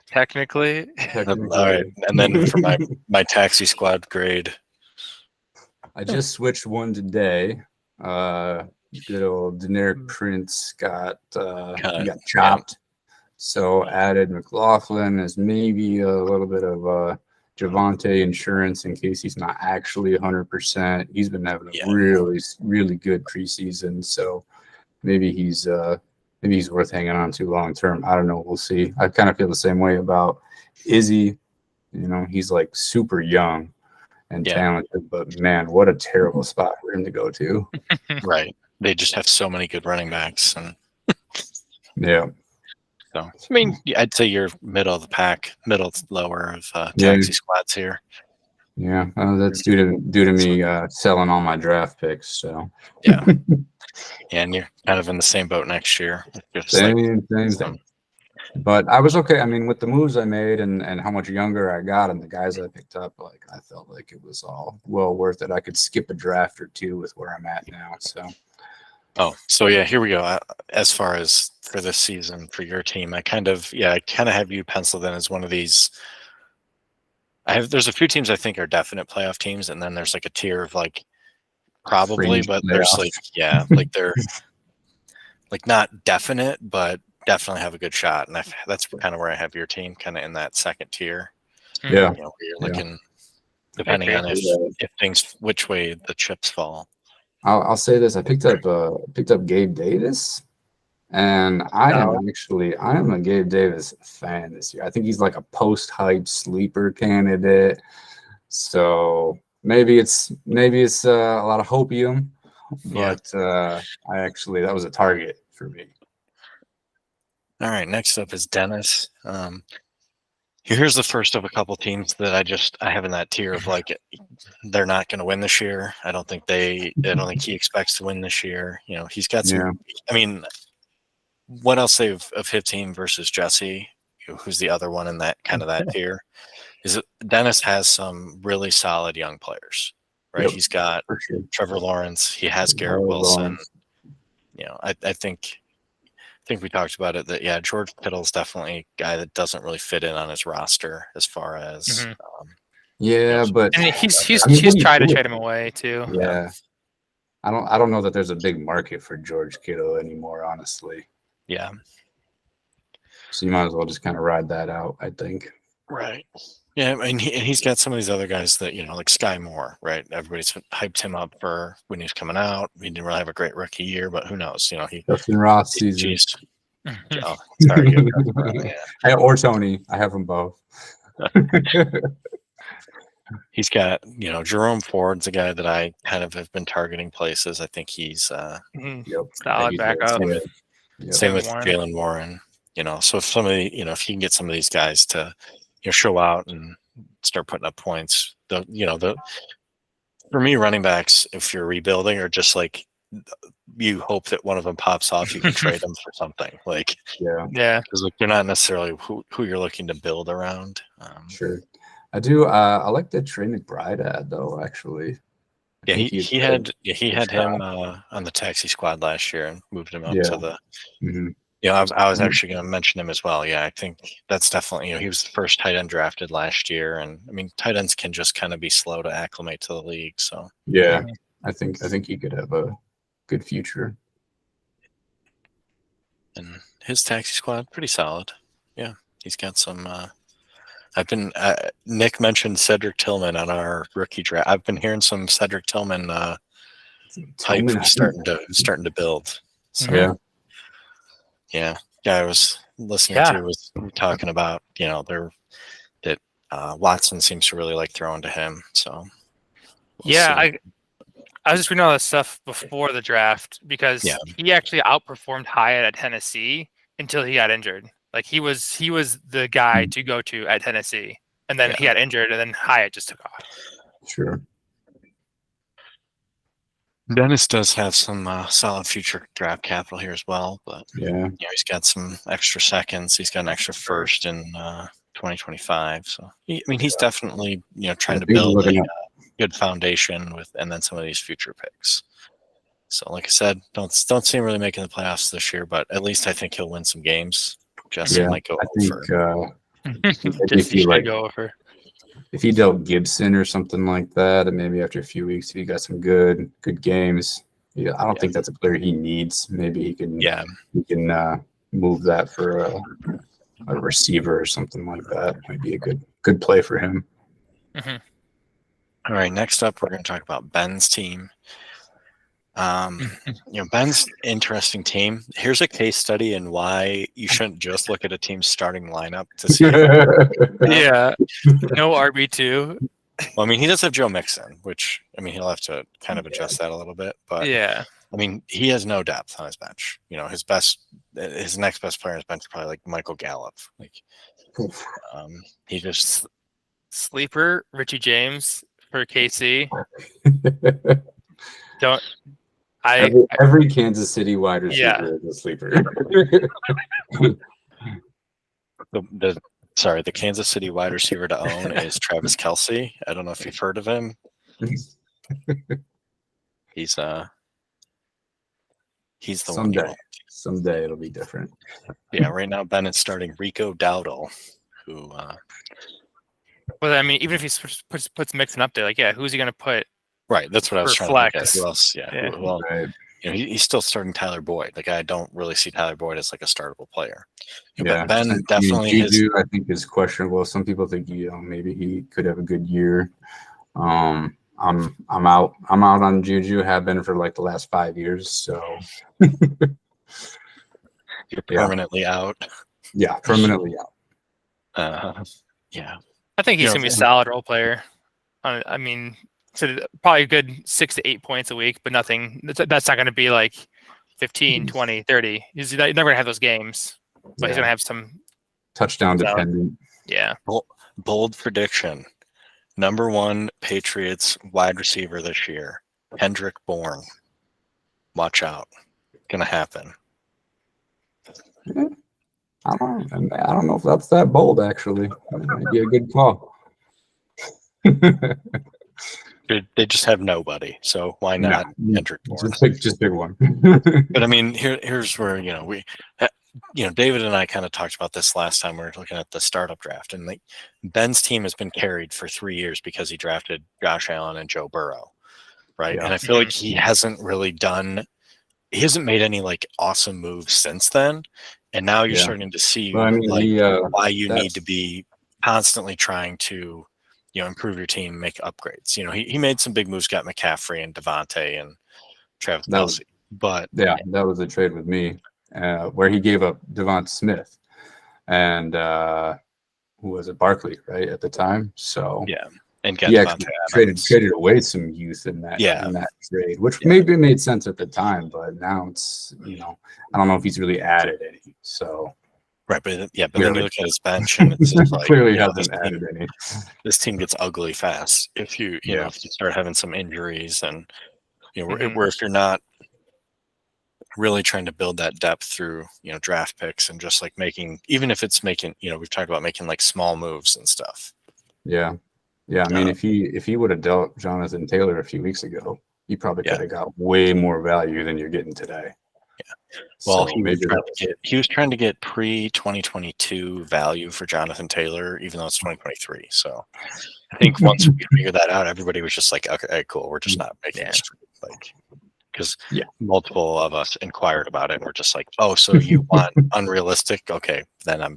Technically. All right. And then for my taxi squad grade. I just switched one today. Good old generic Prince got chopped. So added McLaughlin as maybe a little bit of Javante insurance in case he's not actually 100%. He's been having a really, really good preseason. So maybe he's worth hanging on to long term. I don't know. We'll see. I kind of feel the same way about Izzy. He's like super young and talented, but man, what a terrible spot for him to go to. Right. They just have so many good running backs. And yeah. So, I mean, I'd say you're middle of the pack, middle to lower of taxi squads here. Yeah. That's due to me selling all my draft picks. So, yeah. And you're kind of in the same boat next year. Same thing. But I was okay. I mean, with the moves I made and how much younger I got and the guys I picked up, like I felt like it was all well worth it. I could skip a draft or two with where I'm at now. So yeah, here we go. As far as for this season for your team, I kind of have you penciled in as one of these. There's a few teams I think are definite playoff teams, and then there's like a tier of like probably, fringe but playoff. there's like they're like not definite, but definitely have a good shot, and that's kind of where I have your team, kind of in that second tier. Yeah, where you're looking, depending on if things which way the chips fall. I'll say this: I picked up Gabe Davis, and I am a Gabe Davis fan this year. I think he's like a post-hype sleeper candidate. So maybe it's a lot of hopium, but that was a target for me. All right, next up is Dennis. Here's the first of a couple teams that I have in that tier of like they're not going to win this year. I don't think he expects to win this year. He's got some. Yeah. I mean, what else say of his team versus Jesse, who's the other one in that kind of that tier, is Dennis has some really solid young players, right? Yep, he's got Trevor Lawrence. He has Garrett Wilson. I think think we talked about it that, yeah, George Kittle's definitely a guy that doesn't really fit in on his roster as far as, Yeah, but And he's I mean, what do you tried to do with trade him away too. Yeah. I don't know that there's a big market for George Kittle anymore, honestly. yeah. So you might as well just kind of ride that out, I think. Right. Yeah, and he's got some of these other guys that, like Sky Moore, right? Everybody's hyped him up for when he's coming out. He didn't really have a great rookie year, but who knows? Justin Ross season. Geez. Oh, sorry. Yeah. Or Tony. I have them both. He's got, Jerome Ford's a guy that I kind of have been targeting places. I think he's Solid He's backup. same with Jalen Warren. So if somebody, if you can get some of these guys to, show out and start putting up points, for me, running backs, if you're rebuilding, are just like you hope that one of them pops off, you can trade them for something. Like, yeah, because like they're not necessarily who you're looking to build around. Sure, I do. I like the Trey McBride ad though. Actually, yeah, he had him on the taxi squad last year and moved him up to the. Mm-hmm. I was actually going to mention him as well. Yeah, I think that's definitely, he was the first tight end drafted last year. And I mean, tight ends can just kind of be slow to acclimate to the league. So, yeah, I think he could have a good future. And his taxi squad, pretty solid. Yeah, he's got some. Nick mentioned Cedric Tillman on our rookie draft. I've been hearing some Cedric Tillman hype starting to build. So, yeah, I was listening to was talking about, that Watson seems to really like throwing to him. So I was just reading all this stuff before the draft because he actually outperformed Hyatt at Tennessee until he got injured. Like he was the guy to go to at Tennessee, and then he got injured, and then Hyatt just took off. Sure. Dennis does have some solid future draft capital here as well, but he's got some extra seconds. He's got an extra first in 2025. So he's definitely trying to build a good foundation and then some of these future picks. So like I said, don't see him really making the playoffs this year, but at least I think he'll win some games. Jesse might go over. Go over. If he dealt Gibson or something like that, and maybe after a few weeks, if he got some good games, I don't think that's a player he needs. Maybe he can move that for a receiver or something like that. Might be a good play for him. Mm-hmm. All right, next up, we're going to talk about Ben's team. Ben's interesting team. Here's a case study in why you shouldn't just look at a team's starting lineup to see. No RB2. Well, he does have Joe Mixon, which he'll have to kind of adjust that a little bit. But he has no depth on his bench. His next best player on his bench is probably like Michael Gallup. He just sleeper Richie James for KC. Every Kansas City wide receiver is a sleeper. The Kansas City wide receiver to own is Travis Kelce. I don't know if you've heard of him. He's the one. Someday it'll be different. Yeah, right now Bennett's starting Rico Dowdle, who. Well, even if he puts Mixon up there, who's he going to put? Right, that's what I was trying flex. to get. Who else? Yeah. Well, he's still starting Tyler Boyd. I don't really see Tyler Boyd as like a startable player. But Ben definitely Juju, I think, is questionable. Some people think maybe he could have a good year. I'm out on Juju. Have been for like the last 5 years. So you're permanently out. Yeah, permanently out. Yeah. I think he's gonna be a solid role player. So probably a good 6 to 8 points a week, but nothing. That's not going to be like 15, 20, 30. He's never going to have those games, but he's going to have some touchdown dependent. Yeah. Bold prediction. Number 1 Patriots wide receiver this year, Kendrick Bourne. Watch out. Going to happen. I don't know if that's that bold, actually. That might be a good call. They just have nobody, so why not Kendrick Bourne? Just pick one. But I mean, here's where David and I kind of talked about this last time we were looking at the startup draft, and like Ben's team has been carried for 3 years because he drafted Josh Allen and Joe Burrow, right? Yeah. And I feel like he hasn't made any like awesome moves since then, and now you're starting to see Well, I mean, why you need to be constantly trying to improve your team, make upgrades. He made some big moves, got McCaffrey and Devontae and Travis Kelce, but that was a trade with me where he gave up Devon Smith and who was it, Barkley, right, at the time. So and he actually traded away some youth in that trade, which maybe made sense at the time, but now it's I don't know if he's really added any. So right, but then you look at his bench and it's just like clearly hasn't added any. This team gets ugly fast if you start having some injuries, and where if you're not really trying to build that depth through draft picks and just like even if it's making we've talked about making like small moves and stuff. I mean, if he would have dealt Jonathan Taylor a few weeks ago, he probably could have got way more value than you're getting today. Well, so he was trying to get pre-2022 value for Jonathan Taylor, even though it's 2023. So I think once we figured that out, everybody was just like, okay, cool, we're just not making this trade. Like, because multiple of us inquired about it, and we're just like, oh, so you want unrealistic? Okay, then I'm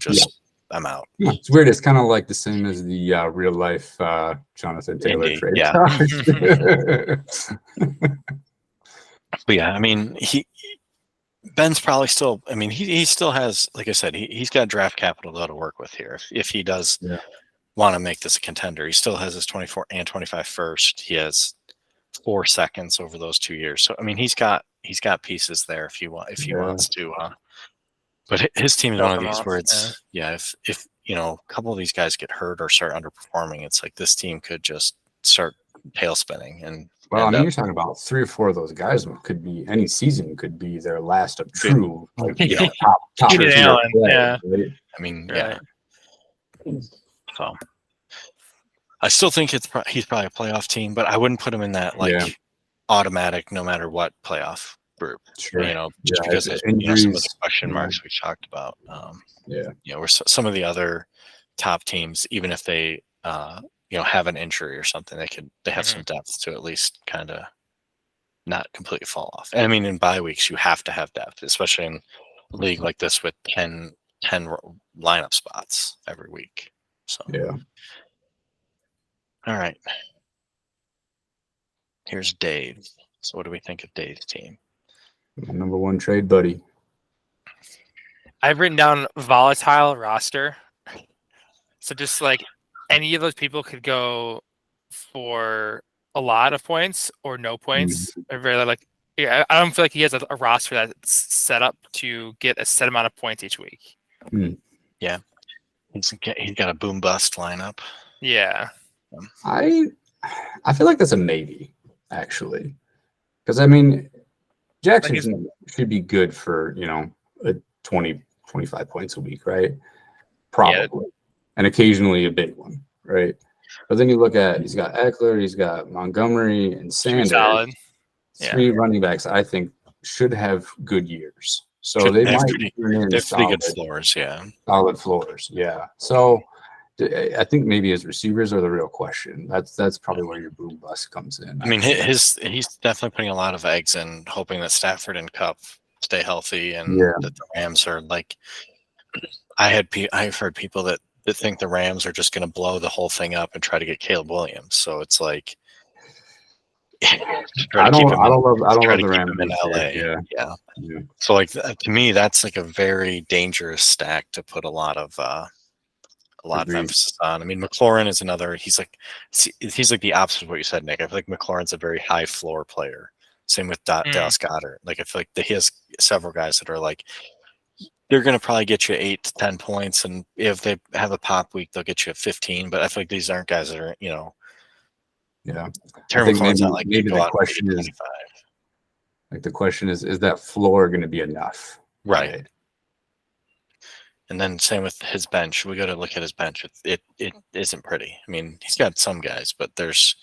out. It's weird. It's kind of like the same as the real life Jonathan Taylor trade. But I mean, Ben's probably still. I mean, he still has, like I said, he's got draft capital to work with here. If he does want to make this a contender, he still has his 24 and 25 first. He has 4 seconds over those 2 years. So I mean, he's got pieces there if he wants to. But his team is one of these where it's if a couple of these guys get hurt or start underperforming, it's like this team could just start tail spinning. And I mean, you're talking about 3 or 4 of those guys could be any season could be their last of true top. Allen, right? I mean, So I still think he's probably a playoff team, but I wouldn't put him in that automatic no matter what playoff group. Sure. Just because of some of the question marks we talked about. Where some of the other top teams, even if they have an injury or something, they have some depth to at least kind of not completely fall off. And I mean, in bye weeks, you have to have depth, especially in a league like this with 10 lineup spots every week. So all right. Here's Dave. So what do we think of Dave's team? Number 1 trade buddy. I've written down volatile roster. So just like any of those people could go for a lot of points or no points. I don't feel like he has a roster that's set up to get a set amount of points each week. Yeah. He's got a boom bust lineup. Yeah. I feel like that's a maybe, actually. Because I mean, Jackson should be good for, a 20, 25 points a week, right? Probably. And occasionally a big one, right? But then you look at, he's got Eckler, he's got Montgomery and Sanders. Solid. 3 running backs, I think, should have good years. So they might pretty good floors, solid floors, So I think maybe his receivers are the real question. That's probably where your boom bust comes in. I mean, he's definitely putting a lot of eggs in, hoping that Stafford and Kupp stay healthy, and that the Rams are like. I've heard people that think the Rams are just going to blow the whole thing up and try to get Caleb Williams. So it's like. I don't love the Rams in LA. Yeah. So like to me, that's like a very dangerous stack to put a lot of emphasis on. I mean, McLaurin is another. He's like the opposite of what you said, Nick. I feel like McLaurin's a very high floor player. Same with Dallas Goedert. Like I feel like he has several guys that are like they're going to probably get you 8 to 10 points, and if they have a pop week, they'll get you 15. But I feel like these aren't guys that are Terry McLaurin's not like maybe the question is the question is that floor going to be enough? Right. And then same with his bench. We got to look at his bench. It isn't pretty. I mean, he's got some guys, but there's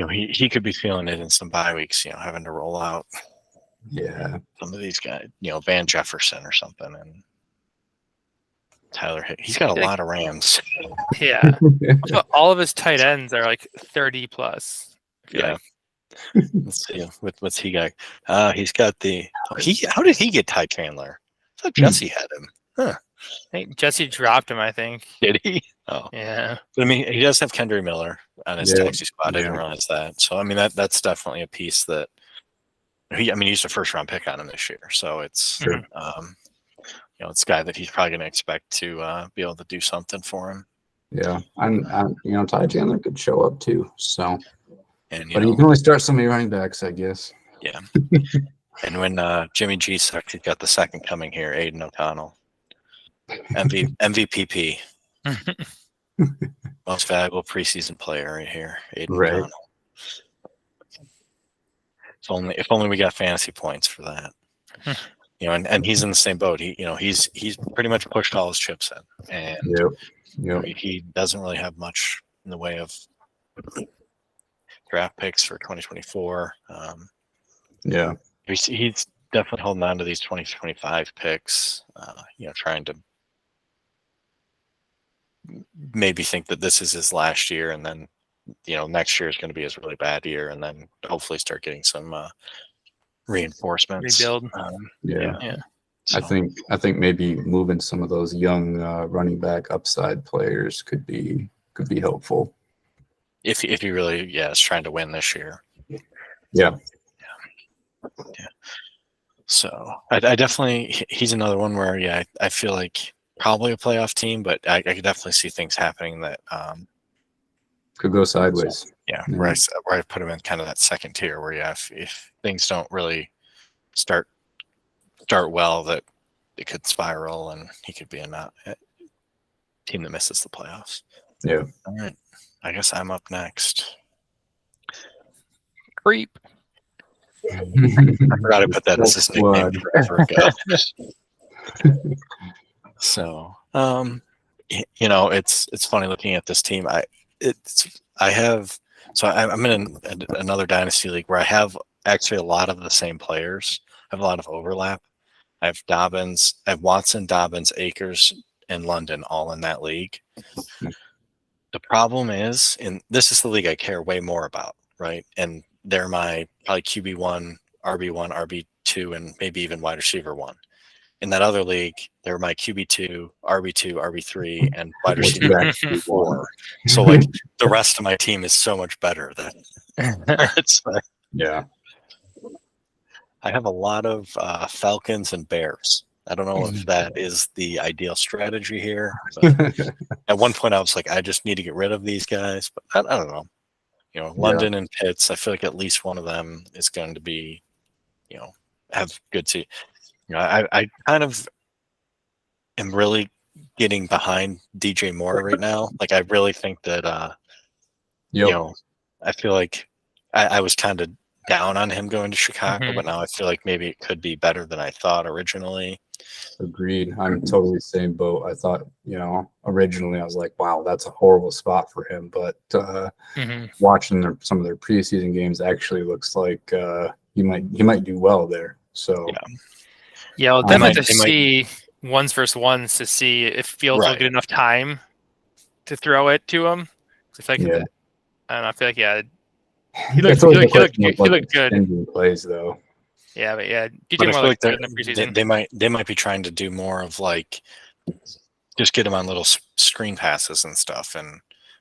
he could be feeling it in some bye weeks, having to roll out some of these guys, Van Jefferson or something, and Tyler Hick. He's got a lot of Rams. Yeah. But all of his tight ends are like 30 plus. Yeah. Let's see what's he got. He's got how did he get Ty Chandler? I thought Jesse had him. Huh. I think Jesse dropped him, I think. Did he? Oh. Yeah. But I mean, he does have Kendry Miller on his taxi squad. I didn't realize that. So I mean that's definitely a piece that he's a first round pick on him this year. So it's it's a guy that he's probably going to expect to be able to do something for him. Yeah, and Ty Chandler could show up too. So, but you can only start so many running backs, I guess. Yeah. And when Jimmy G sucks, he's got the second coming here, Aiden O'Connell, MVPP, most valuable preseason player right here, Aiden O'Connell. If only we got fantasy points for that. And he's in the same boat. He's pretty much pushed all his chips in, and he doesn't really have much in the way of draft picks for 2024. He's definitely holding on to these 2025 picks. Trying to maybe think that this is his last year, and then next year is going to be his really bad year, and then hopefully start getting some reinforcements. Rebuild. So, I think maybe moving some of those young running back upside players could be helpful. If he really is trying to win this year. Yeah. So I definitely, he's another one where I feel like probably a playoff team, but I could definitely see things happening that could go sideways. Where I put him in kind of that second tier where if things don't really start well, that it could spiral and he could be a team that misses the playoffs. Yeah. All right. I guess I'm up next. Creep. I forgot to put that as his nickname forever ago. So, it's funny looking at this team. I'm in another dynasty league where I have actually a lot of the same players. I have a lot of overlap. I have Dobbins, I have Watson, Dobbins, Akers, and London all in that league. The problem is, and this is the league I care way more about, right? And they're my probably QB1, RB1, RB2, and maybe even wide receiver 1. In that other league, they're my QB2, RB2, RB3, and wide receiver 4. So the rest of my team is so much better than it's I have a lot of Falcons and Bears. I don't know if that is the ideal strategy here. But at one point, I was like, I just need to get rid of these guys. But I don't know. London and Pitts, I feel like at least one of them is going to be, have good team. I kind of am really getting behind DJ Moore right now. Like, I really think that, I feel like I was kind of down on him going to Chicago, but now I feel like maybe it could be better than I thought originally. Agreed. I'm totally the same boat. I thought, originally I was like, wow, that's a horrible spot for him. But watching some of their preseason games actually looks like he might do well there. So well, definitely see ones versus ones to see if Fields will get enough time to throw it to him. I feel like I feel like he looked good. Plays though. Yeah, but DJ Moore looks good in the preseason. They might be trying to do more of just get him on little screen passes and stuff, and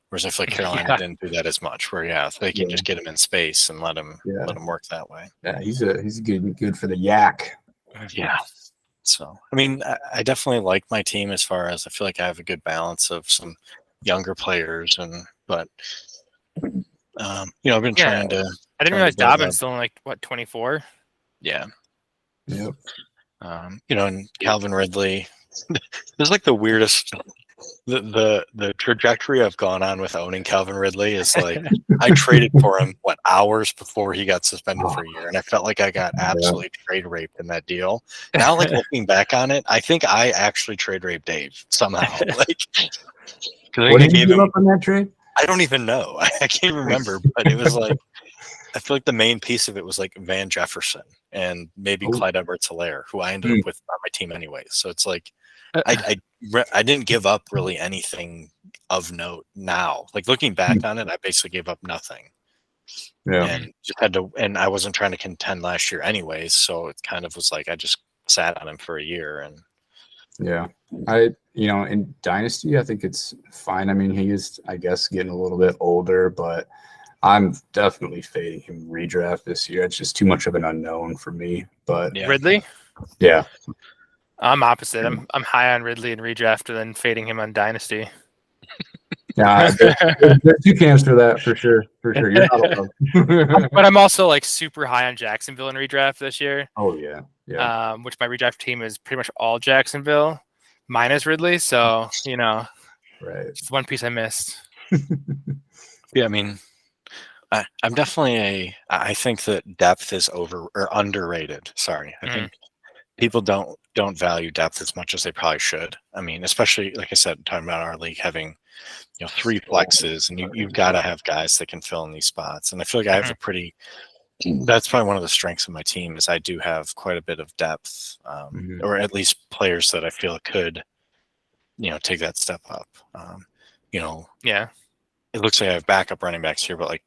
whereas I feel like Carolina didn't do that as much. Where they can just get him in space and let him work that way. Yeah, he's good for the yak. Yeah. So I mean, I definitely like my team as far as I feel like I have a good balance of some younger players, but I've been trying to. I didn't realize Dobbins still in 24. Yeah. Yep. And Calvin Ridley. There's the weirdest. The trajectory I've gone on with owning Calvin Ridley is I traded for him hours before he got suspended for a year, and I felt like I got absolutely trade raped in that deal. Now, looking back on it, I think I actually trade raped Dave somehow. What did you give up on that trade? I don't even know. I can't remember, but it was like I feel like the main piece of it was like Van Jefferson and maybe Oh. Clyde Edwards-Helaire, who I ended up with on my team anyway. So it's like I didn't give up really anything of note now. Like looking back on it, I basically gave up nothing. Yeah. And just had to, and I wasn't trying to contend last year anyways, so it kind of was like I just sat on him for a year. And yeah, in Dynasty, I think it's fine. I mean, he is, I guess, getting a little bit older, but I'm definitely fading him redraft this year. It's just too much of an unknown for me. But yeah. Ridley? yeah, I'm opposite. I'm high on Ridley and redraft and then fading him on Dynasty. yeah, there's two camps for that for sure. For sure, you're not alone. But I'm also like super high on Jacksonville in redraft this year. Oh yeah, yeah. Which my redraft team is pretty much all Jacksonville, minus Ridley. So Right. it's one piece I missed. Yeah, I mean, I'm definitely I think that depth is over or underrated. Sorry, I think people don't value depth as much as they probably should. I mean, especially like I said, talking about our league having 3 flexes, and you've got to have guys that can fill in these spots. And I feel like I have a pretty. That's probably one of the strengths of my team is I do have quite a bit of depth, or at least players that I feel could, take that step up. Yeah. It looks like I have backup running backs here, but like,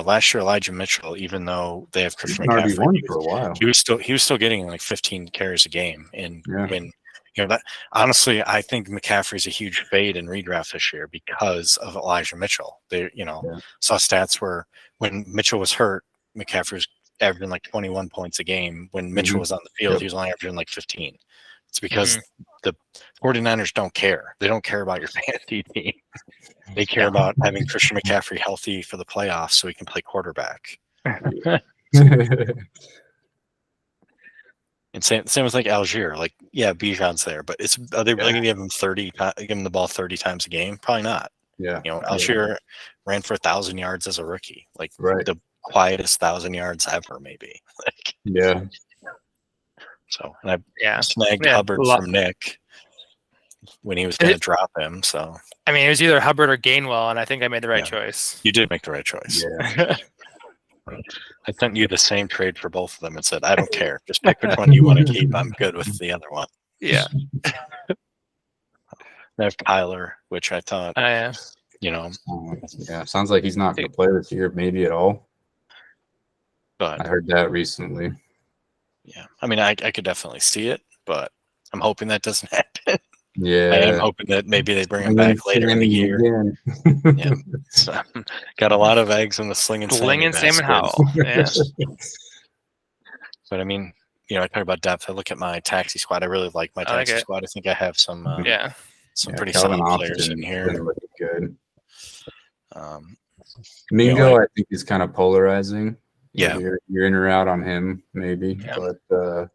last year Elijah Mitchell, even though they have Christian McCaffrey, for a while. he was still getting like 15 carries a game. And when that honestly, I think McCaffrey's a huge fade in redraft this year because of Elijah Mitchell. They saw stats where when Mitchell was hurt, McCaffrey was averaging like 21 points a game. When Mitchell was on the field, he was only averaging like 15. It's because the 49ers don't care. They don't care about your fantasy team. They care about having Christian McCaffrey healthy for the playoffs so he can play quarterback. And same with like Algier. Like, yeah, Bijan's there, but are they really going to give him the ball 30 times a game? Probably not. Yeah. Algier ran for 1,000 yards as a rookie. Like the quietest 1,000 yards ever, maybe. Like, yeah. So, and I snagged Hubbard from Nick when he was going to drop him. So, I mean, it was either Hubbard or Gainwell, and I think I made the right choice. You did make the right choice. Yeah. I sent you the same trade for both of them and said, I don't care. Just pick which one you want to keep. I'm good with the other one. Yeah. I have Kyler, which I thought, yeah, sounds like he's not going to play this year, maybe at all. But I heard that recently. Yeah, I mean, I could definitely see it, but I'm hoping that doesn't happen. Yeah, I am hoping that maybe they bring him back later in the year. Yeah, so, got a lot of eggs in the Sling and Salmon Howell. Yeah. But I mean, I talk about depth. I look at my taxi squad. I really like my taxi squad. I think I have some pretty solid players in here. Good. Mingo, I think is kind of polarizing. Yeah, you're in or out on him, maybe, but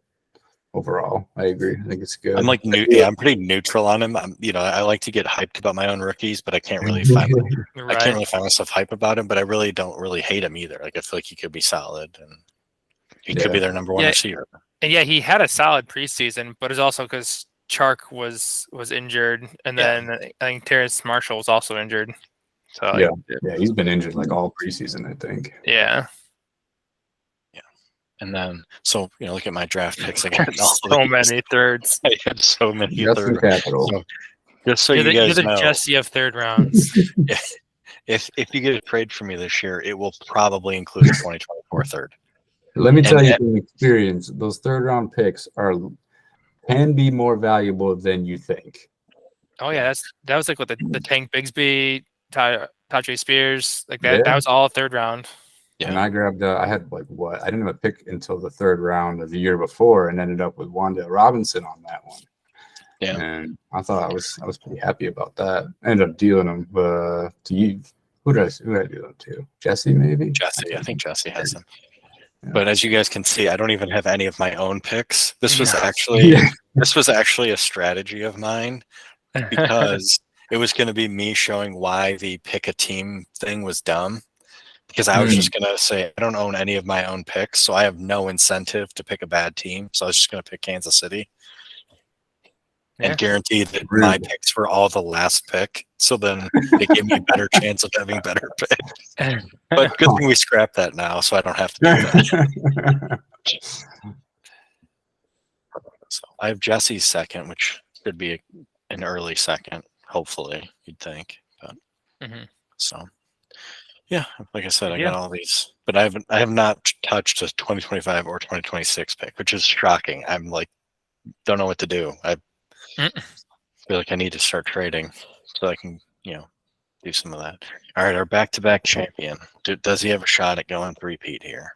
overall, I agree. I think it's good. I'm like I'm pretty neutral on him. I like to get hyped about my own rookies, but I can't really find I can't really find myself hype about him. But I really don't really hate him either. Like I feel like he could be solid, and he could be their number one receiver. And he had a solid preseason, but it's also because Chark was injured, and then I think Terrace Marshall was also injured. So he's been injured like all preseason, I think. Yeah. And then, look at my draft picks. I got so many thirds. I had so many thirds. So, just so you guys you're the know, Jesse of third rounds. If you get a trade for me this year, it will probably include a 2024 third. Let me tell you from experience, those third round picks can be more valuable than you think. Oh yeah, that was like what the Tank Bigsby, Tajay Spears, like that. That was all third round. Yeah. And I grabbed, I had I didn't have a pick until the third round of the year before and ended up with Wan'Dale Robinson on that one. Yeah. And I thought I was pretty happy about that. I ended up dealing them to you. Who did I do them to? Jesse, maybe? Jesse. I think Jesse has them. Yeah. But as you guys can see, I don't even have any of my own picks. This was actually a strategy of mine because it was going to be me showing why the pick a team thing was dumb. Because I was just going to say, I don't own any of my own picks, so I have no incentive to pick a bad team. So I was just going to pick Kansas City. and guarantee that Rude. my picks were all the last pick. So then it gave me a better chance of having better picks. But good thing we scrapped that now, so I don't have to do that. So I have Jesse's second, which should be an early second, hopefully, you'd think. But so yeah, like I said, I got all these, but I have not touched a 2025 or 2026 pick, which is shocking. I'm like, don't know what to do. I feel like I need to start trading so I can, do some of that. All right, our back-to-back champion. Does he have a shot at going three-peat here?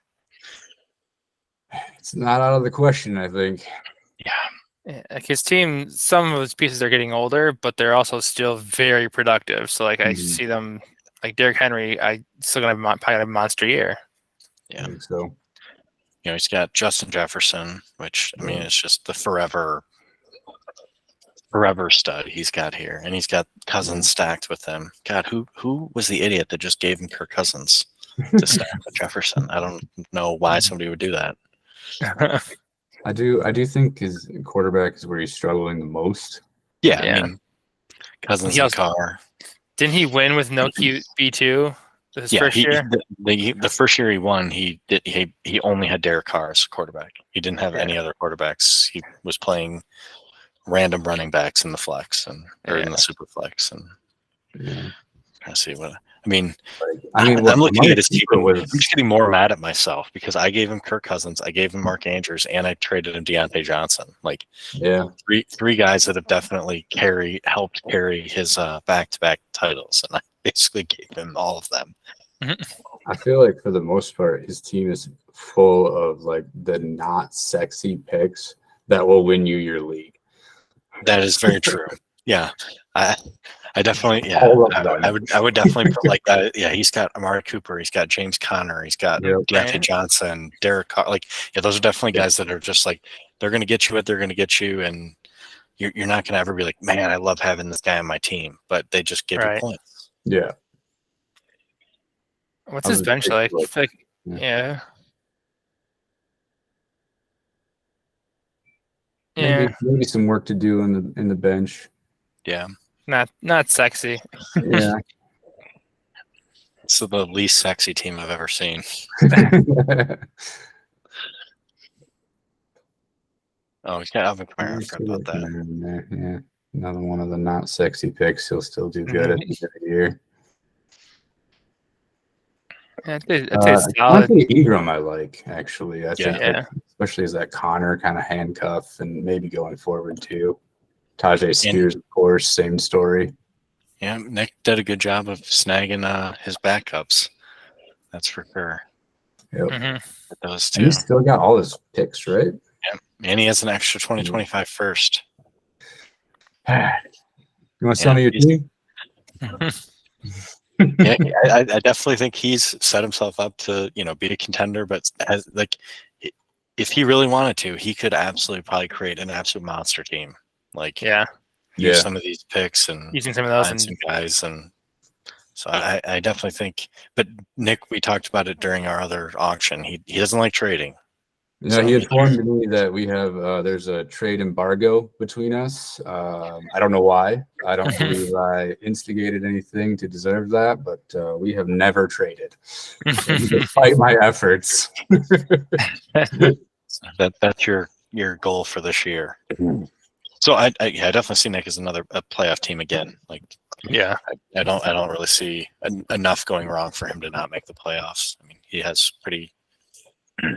It's not out of the question, I think. Yeah, like his team, some of his pieces are getting older, but they're also still very productive. So like I see them, like Derrick Henry, I still gonna probably have a monster year. Yeah, I think so. He's got Justin Jefferson, which I mean, it's just the forever stud he's got here, and he's got Cousins stacked with him. God, who was the idiot that just gave him Kirk Cousins to stack with Jefferson? I don't know why somebody would do that. I do think his quarterback is where he's struggling the most. Yeah. I mean, Cousins and Carr. Didn't he win with no QB2 his first year? The first year he won, he only had Derek Carr as quarterback. He didn't have any other quarterbacks. He was playing random running backs in the flex or in the super flex, and I see what I mean. I'm looking at his team. I'm just getting more mad at myself because I gave him Kirk Cousins, I gave him Mark Andrews, and I traded him Deontay Johnson. Like, three guys that have definitely helped carry his back-to-back titles, and I basically gave him all of them. I feel like for the most part, his team is full of like the not sexy picks that will win you your league. That is very true. Yeah. I definitely, I would definitely put like that. Yeah, he's got Amari Cooper, he's got James Conner, he's got Deontay Johnson, Derek Carr. Like, those are definitely guys that are just like, they're going to get you what they're going to get you, and you're not going to ever be like, man, I love having this guy on my team, but they just give you points. Yeah. What's his bench like? Yeah. Maybe some work to do in the bench. Yeah. Not sexy. Yeah. So the least sexy team I've ever seen. Oh, he's got Alvin Kamara. I forgot about that. Yeah. Another one of the not sexy picks. He'll still do good at the end of the year. Solid. Ingram, I like, actually. I think, especially as that Connor kind of handcuff, and maybe going forward too. Tajay Spears, of course, same story. Yeah, Nick did a good job of snagging his backups. That's for sure. Yep. Those two. And he's still got all his picks, right? Yeah, and he has an extra 2025 first. You want to sell me your team? Yeah, I definitely think he's set himself up to, be a contender, but if he really wanted to, he could absolutely probably create an absolute monster team. Like, use some of these picks and using some of those and some guys, and so I definitely think. But Nick, we talked about it during our other auction. He doesn't like trading. No, he informed me that we have there's a trade embargo between us. I don't know why. I don't believe I instigated anything to deserve that, but we have never traded, despite my efforts. That's your goal for this year. So I definitely see Nick as a playoff team again. Like, I don't really see enough going wrong for him to not make the playoffs. I mean, he has pretty,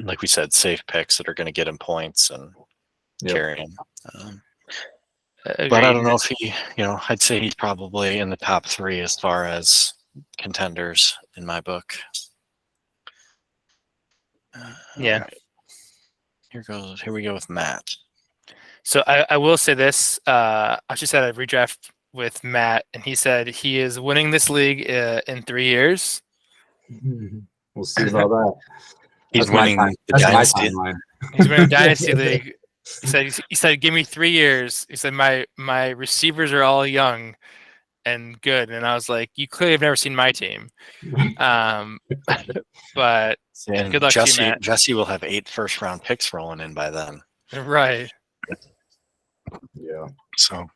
like we said, safe picks that are going to get him points and carry him. But I don't know if he, I'd say he's probably in the top 3 as far as contenders in my book. Right. Here we go with Matt. So I will say this. I just had a redraft with Matt, and he said he is winning this league in 3 years. We'll see about that. He's winning the Dynasty. He's winning the Dynasty League. He said, give me 3 years. He said, my receivers are all young and good. And I was like, you clearly have never seen my team. But good luck to you, Matt. Jesse will have 8 first-round picks rolling in by then. Right. Yeah. So, all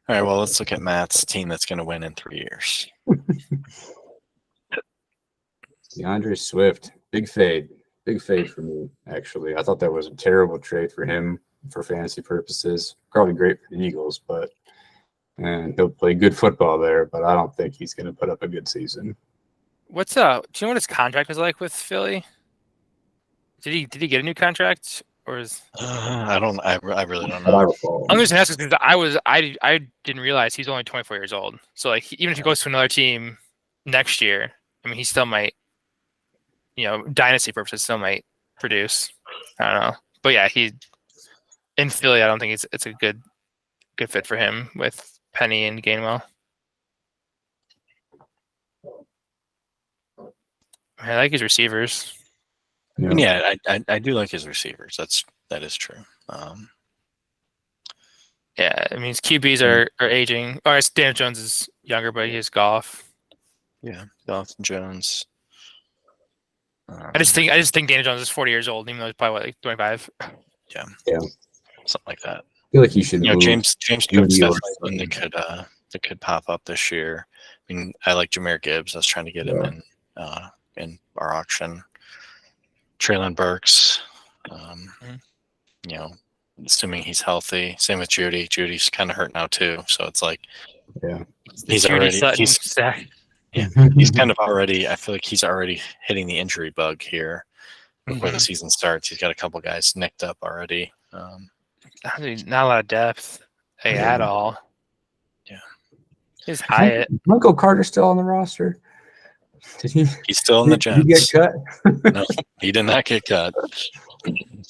right, well, let's look at Matt's team that's going to win in 3 years. DeAndre Swift, big fade for me. Actually, I thought that was a terrible trade for him for fantasy purposes. Probably great for the Eagles, and he'll play good football there. But I don't think he's going to put up a good season. Do you know what his contract was like with Philly? Did he get a new contract or is? I really don't But I know. recall. I'm just asking because I didn't realize he's only 24 years old. So like even if he goes to another team next year, I mean he still might, dynasty purposes still might produce. I don't know, but yeah, he in Philly. I don't think it's a good fit for him with Penny and Gainwell. I like his receivers. Yeah, I do like his receivers. That is true. Yeah, I mean his QBs are aging. Or Daniel Jones is younger, but he has Goff. Yeah, Dalton Jones. I just think Daniel Jones is 40 years old, even though he's probably like 25. Yeah, something like that. I feel like he should. James Cook's Judy or definitely one that could pop up this year. I mean, I like Jahmyr Gibbs. I was trying to get him in our auction. Traylon Burks. Assuming he's healthy. Same with Judy. Judy's kind of hurt now too, so it's like, he's kind of already. I feel like he's already hitting the injury bug here before the season starts. He's got a couple guys nicked up already. Not a lot of depth at all. Yeah, he's Hyatt. Michael Carter still on the roster? Did he? He's still in the Jets. Did he get cut? No, he did not get cut.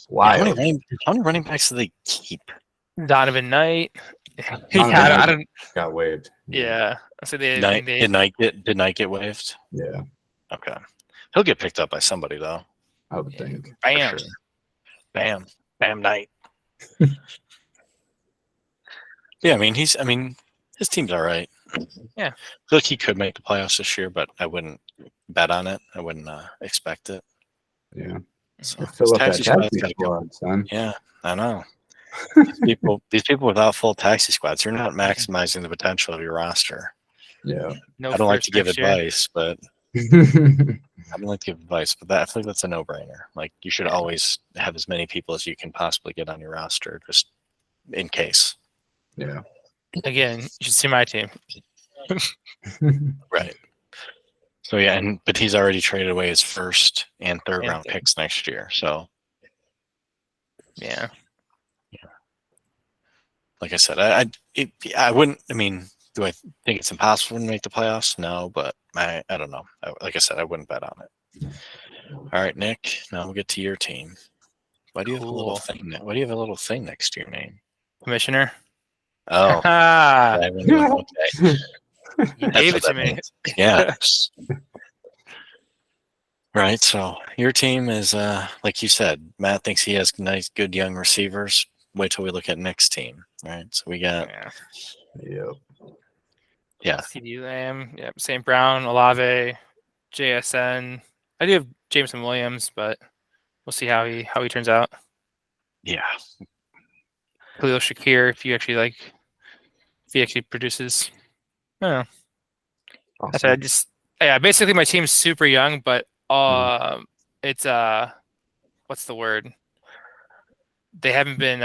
Why? How many running backs do they keep? Donovan Knight. Got waived. Yeah. So did Knight get waived? Yeah. Okay. He'll get picked up by somebody though. I would think. Bam. Sure. Bam Knight. Yeah, I mean his team's all right. Yeah. I feel like he could make the playoffs this year, but I wouldn't bet on it. I wouldn't expect it. Yeah. So Fill up that taxi squad, son. Yeah, I know. These people without full taxi squads, you're not maximizing the potential of your roster. Yeah. I don't like to give advice, but I feel like that's a no-brainer. Like you should always have as many people as you can possibly get on your roster, just in case. Yeah. Again, you should see my team. Right. So yeah, but he's already traded away his first and third round picks next year. So yeah. Like I said, I wouldn't. I mean, do I think it's impossible to make the playoffs? No, but I don't know. Like I said, I wouldn't bet on it. All right, Nick. Now we'll get to your team. Why do you have a little thing? Why do you have a little thing next to your name? Commissioner. Oh, okay. You gave it to me. Yeah. Right. So your team is, like you said, Matt thinks he has nice, good young receivers. Wait till we look at Nick's team. Right. So we got. Yeah. CD Lamb. Yep. St. Brown, Olave, JSN. I do have Jameson Williams, but we'll see how he turns out. Yeah. Khalil Shakir, if he actually produces. I don't know. Awesome. Basically my team's super young, but it's what's the word? They haven't been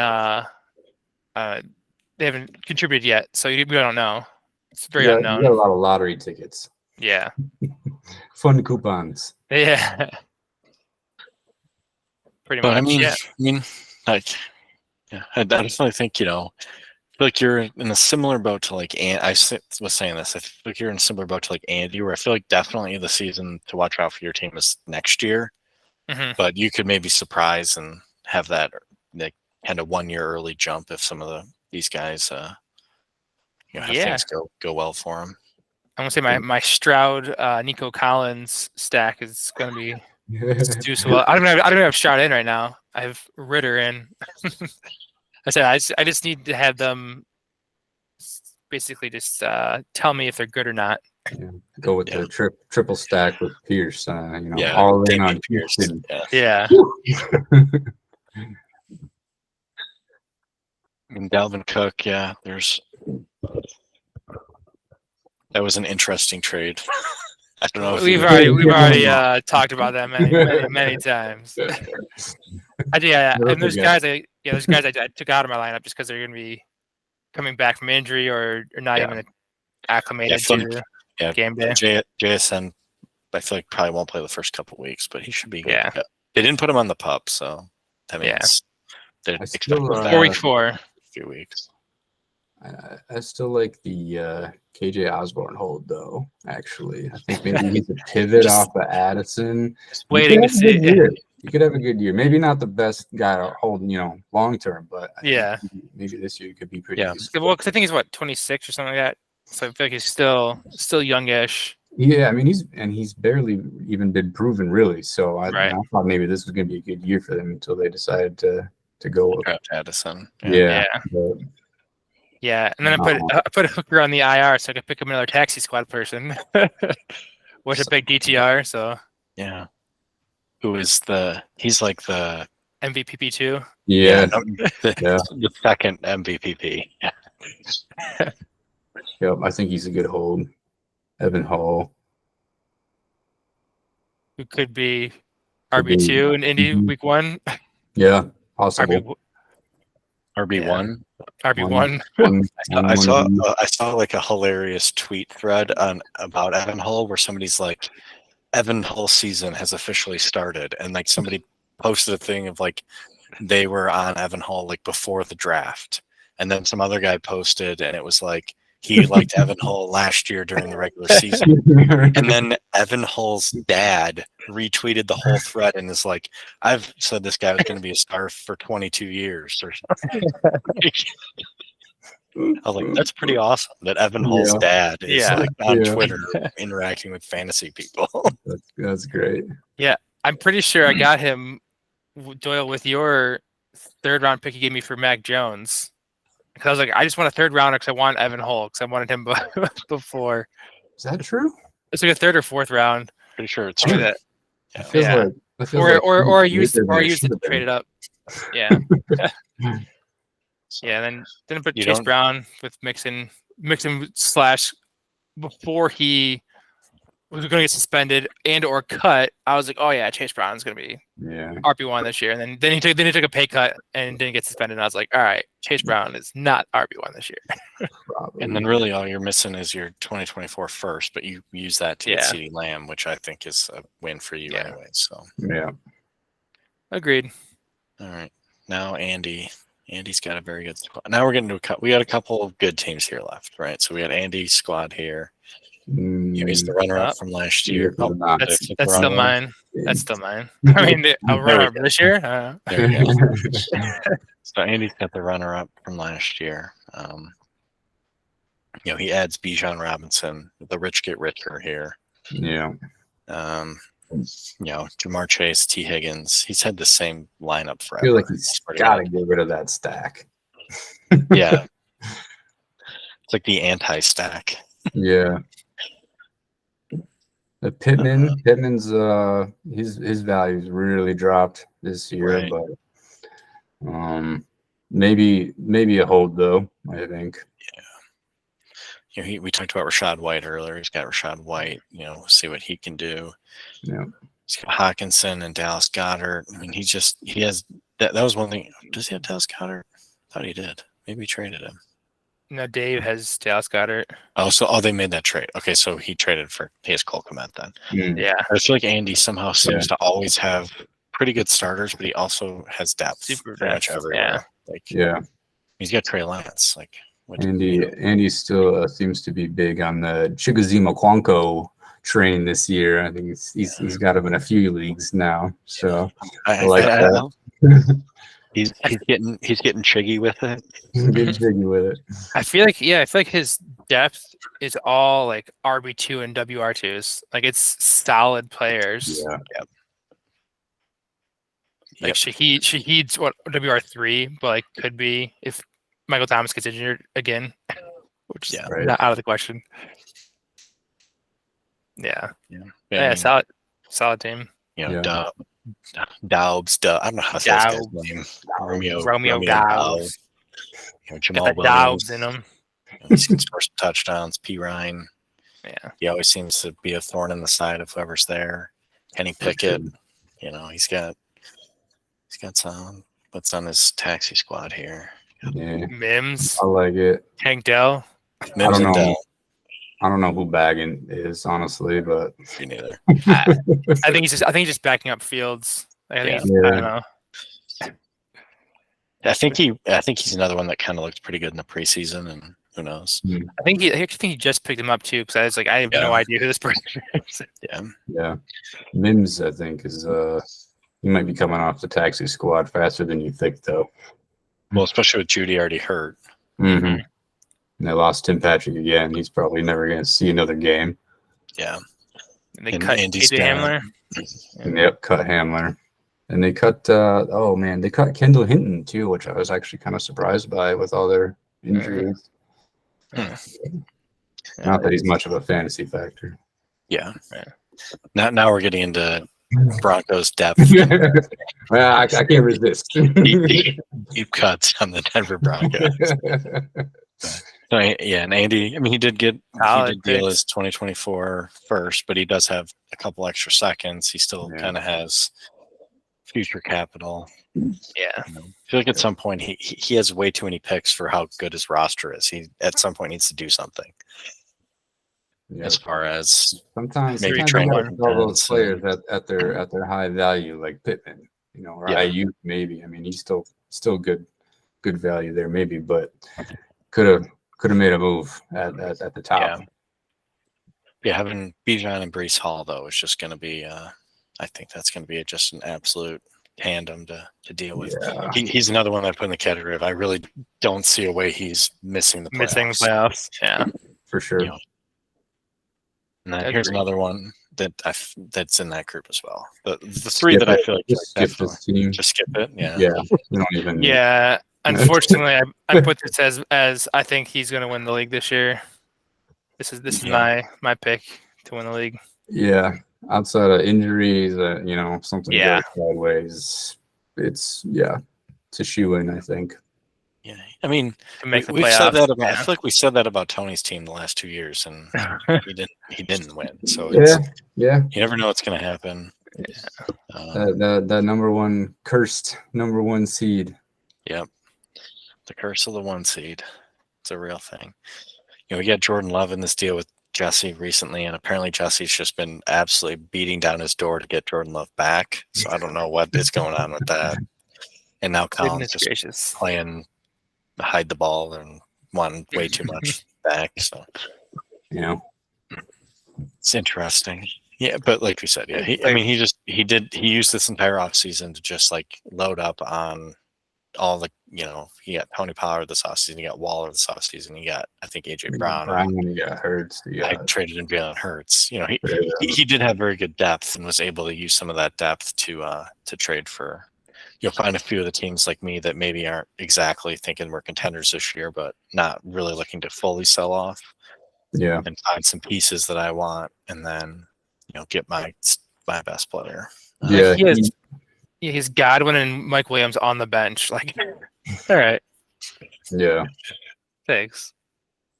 they haven't contributed yet, so we don't know. It's very unknown. You got a lot of lottery tickets. Yeah. Fun coupons. Yeah. Pretty much. I mean, like, yeah, I definitely think, I feel like you're in a similar boat to like, I was saying this, I feel like you're in a similar boat to like Andy, where I feel like definitely the season to watch out for your team is next year, but you could maybe surprise and have that like kind of 1 year early jump if some of these guys, have things go well for them. I'm gonna say my Stroud, Nico Collins stack is gonna be do so well. I don't even have Stroud in right now. I have Ritter in. I just need to have them basically just tell me if they're good or not. Yeah. Go with the triple stack with Pierce. All in on Pierce. Yeah. And Dalvin Cook, yeah, that was an interesting trade. I don't know if We've already talked about that many times. And there's guys I took out of my lineup just because they're going to be coming back from injury or not even acclimated to game day. JSN, I feel like probably won't play the first couple weeks, but he should be good. Yeah. They didn't put him on the pup, so that means they expect him for week 4. A few weeks. I still like the KJ Osborne hold though. Actually, I think maybe he's a pivot off of Addison. Just waiting to see. You could have a good year. Maybe not the best guy to hold, long term, but I think maybe this year could be pretty. Useful. Well, because I think he's 26 or something like that. So I feel like he's still youngish. Yeah, I mean he's barely even been proven really. So I thought maybe this was going to be a good year for them until they decided to go draft Addison. Yeah, and then I put a hooker on the IR so I could pick up another taxi squad person, with a big DTR. So yeah, he's like the MVP 2. Yeah, the second MVP. Yeah. Yep, I think he's a good hold. Evan Hall, who could be RB2 in Indy week 1. Yeah, possible. RB1. RB1. I saw like a hilarious tweet thread about Evan Hull where somebody's like, Evan Hull's season has officially started, and like somebody posted a thing of like they were on Evan Hull like before the draft, and then some other guy posted and it was like he liked Evan Hull last year during the regular season, and then Evan Hull's dad retweeted the whole thread and is like, I've said this guy was going to be a star for 22 years or something. I was like, that's pretty awesome that Evan Hull's dad is like on Twitter interacting with fantasy people. That's great. Yeah, I'm pretty sure I got him, Doyle, with your 3rd round pick you gave me for Mac Jones. Because I was like, I just want a 3rd rounder because I want Evan Hull because I wanted him before. Is that true? It's like a 3rd or 4th round. Pretty sure it's true. Or I used it to trade it up. Yeah. Yeah, and then put Chase Brown with Mixon / before he was going to get suspended and or cut. I was like, oh yeah, Chase Brown's going to be RB1 this year. And then he took a pay cut and didn't get suspended. And I was like, all right, Chase Brown is not RB1 this year. And then really all you're missing is your 2024 first, but you use that to get CeeDee Lamb, which I think is a win for you anyway. So agreed. All right, now Andy's got a very good squad. Now we're getting to we got a couple of good teams here left, right? So we got Andy's squad here. He's the runner-up from last year. That's still mine. That's still mine. I mean, a runner-up this year. There we go. So Andy's got the runner-up from last year. He adds Bijan Robinson. The rich get richer here. Yeah. Jamar Chase, T. Higgins. He's had the same lineup forever. I feel like he's got to get rid of that stack. Yeah. It's like the anti-stack. Yeah. The Pittman's his value's really dropped this year, but maybe a hold though, I think. Yeah. We talked about Rashad White earlier. He's got Rashad White, see what he can do. Yeah. He's got Hawkinson and Dallas Goedert. I mean, he has that was one thing. Does he have Dallas Goedert? I thought he did. Maybe he traded him. No, Dave has Dallas Goedert. They made that trade. Okay, so he has Cole Kmet then. Yeah. I feel like Andy somehow seems to always have pretty good starters, but he also has depth pretty much everywhere. He's got Trey Lance. Andy still seems to be big on the Chigozima Kwanko train this year. I think he's got him in a few leagues now. So I like that. He's getting chiggy with it. Getting chiggy with it. I feel like his depth is all like RB2 and WR2s. Like it's solid players. Yeah. Yep. Like Shaheed's what WR3, but like could be if Michael Thomas gets injured again, which is not out of the question. Yeah. Solid team. Daubs. I don't know how to say his name. Romeo Daubs. Jamal Got the Dobbs Williams in him. He can score some touchdowns. P. Ryan. Yeah. He always seems to be a thorn in the side of whoever's there. Kenny Pickett. He's got some. What's on his taxi squad here? Yeah, Mims. I like it. Tank Dell. Mims and Dell. I don't know who Baggin is, honestly, but Me neither. I think he's just backing up Fields. I think I don't know. I think he's another one that kind of looked pretty good in the preseason, and who knows? I think he just picked him up too, because I have no idea who this person is. Yeah. Mims, I think, is he might be coming off the taxi squad faster than you think, though. Well, especially with Judy already hurt. Mm-hmm. And they lost Tim Patrick again. He's probably never going to see another game. Yeah. And they cut AJ Hamler. Yep, cut Hamler. And they cut, they cut Kendall Hinton too, which I was actually kind of surprised by with all their injuries. Not that he's much of a fantasy factor. Yeah. Now we're getting into Broncos depth. Well, I can't resist. Deep cuts on the Denver Broncos. And Andy, he did deal his 2024 first, but he does have a couple extra seconds. He still kind of has future capital. Yeah. I feel like at some point he has way too many picks for how good his roster is. He at some point needs to do something. As far as sometimes maybe train all those players at their high value, like Pittman, or Ayuk maybe. He's still good value there maybe, but could have made a move at the top. Having Bijan and Breece Hall though is just going to be I think that's going to be just an absolute tandem to deal with. Yeah. He's another one that I put in the category of I really don't see a way he's missing the playoffs. Yeah, for sure. And then here's another one that's in that group as well. The three that I feel like just skip this team. Just skip it. Yeah. Yeah. You don't even. Yeah. Unfortunately, I put this as I think he's going to win the league this year. This is my pick to win the league. Yeah. Outside of injuries, something goes sideways. It's a shoe-in, I think. Yeah, we've said that about. I feel like we said that about Tony's team the last 2 years, and he didn't win. So you never know what's going to happen. That cursed number one seed. Yep, the curse of the one seed. It's a real thing. We got Jordan Love in this deal with Jesse recently, and apparently Jesse's just been absolutely beating down his door to get Jordan Love back. So I don't know what is going on with that. And now Colin's just playing hide the ball and wanting way too much back. So it's interesting. Yeah, but like we said, he used this entire offseason to just like load up on all the he got Tony Pollard this offseason, he got Waller this offseason, he got I think AJ Brown. He got Hurts. I traded in Jalen Hurts. He did have very good depth and was able to use some of that depth to trade for. You'll find a few of the teams like me that maybe aren't exactly thinking we're contenders this year, but not really looking to fully sell off. Yeah. And find some pieces that I want, and then get my best player. He's Godwin and Mike Williams on the bench. Like, all right. Yeah. Thanks.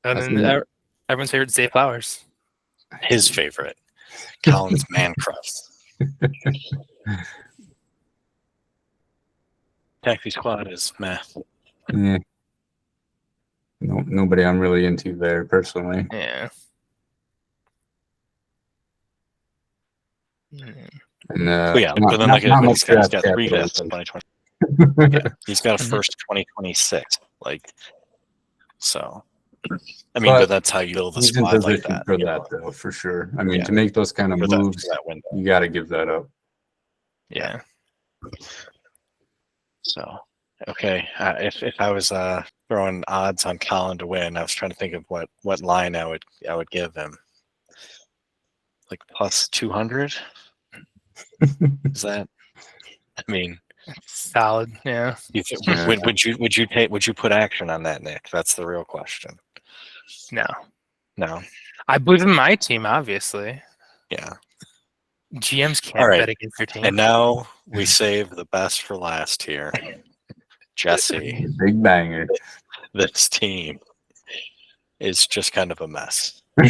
And then everyone's favorite Zay Flowers. His favorite. Colin's man crush. Taxi squad is meh. Yeah. Nobody I'm really into there personally. Yeah. And but then this guy's got 3 deaths in 2020. He's got a first 2026. But that's how you build a squad like that. For that, though, for sure. To make those kind of moves, you got to give that up. Yeah. So, okay. If I was throwing odds on Colin to win, I was trying to think of what line I would give him. Like plus 200. Is that? Solid. Yeah. Would you put action on that, Nick? That's the real question. No. I believe in my team, obviously. Yeah. GMs can't bet against their team. And now we save the best for last here. Jesse. Big banger. this team is just kind of a mess. I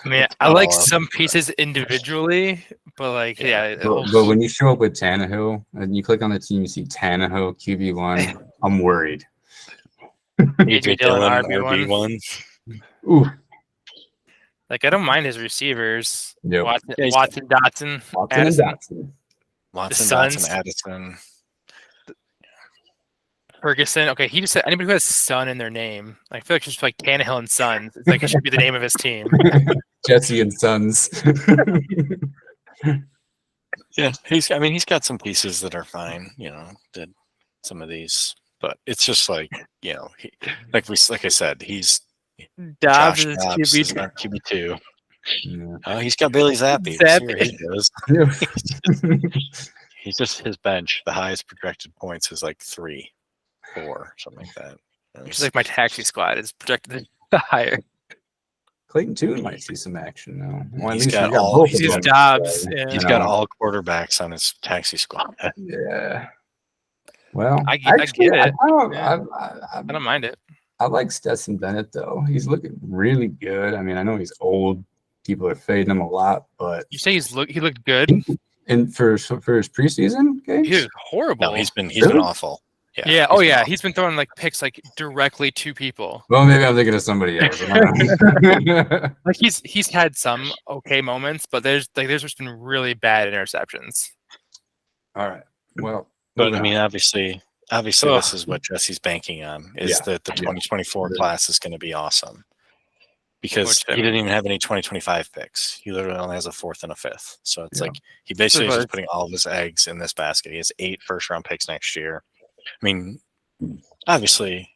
mean, I not like all of some pieces individually, but like, yeah, the whole But when you show up with Tannehill and you click on the team, you see Tannehill QB1. I'm worried. AJ Dillon RB1. Ooh, Like, I don't mind his receivers. Yep. Watson, Yeah, he's- Watson, Dotson, Watson and Addison, Dotson. Watson, Suns. Dotson, Addison. Ferguson. Okay, he just said anybody who has Sun in their name. I feel like it's just like Tannehill and Sons. It's like it should be the name of his team. Jesse and Sons. Yeah, he's got some pieces that are fine. Did some of these, but it's just like like I said, he's Dobbs Josh is Dobbs is QB. our QB2. Yeah. He's got Bailey Zappi. Zappi. He's just his bench. The highest projected points is like 3, 4, something like that. Which is like my taxi squad is projected higher. Clayton Tune might see some action now. Well, at He's least got we got all- both He's of them. Dobbs. Yeah. He's I got know. all quarterbacks on his taxi squad. Yeah. Well, I get it. I don't mind it. I like Stetson Bennett though. He's looking really good. I mean, I know he's old. People are fading him a lot, but You say he looked good? and for his preseason games, He was horrible. No, he's been Really? awful. yeah. Oh he's been yeah. awful. He's been throwing like picks like directly to people. well, maybe I'm thinking of somebody else. Like he's had some okay moments, but there's just been really bad interceptions. All right. Well, But moving I mean, on. obviously, Ugh. this is what Jesse's banking on is Yeah. that the 2024 Yeah. class is going to be awesome because Which, I he didn't mean- even have any 2025 picks. He literally only has a 4th and a 5th. So it's Yeah. like he basically is But- just putting all of his eggs in this basket. He has 8 first-round picks next year. I mean, obviously,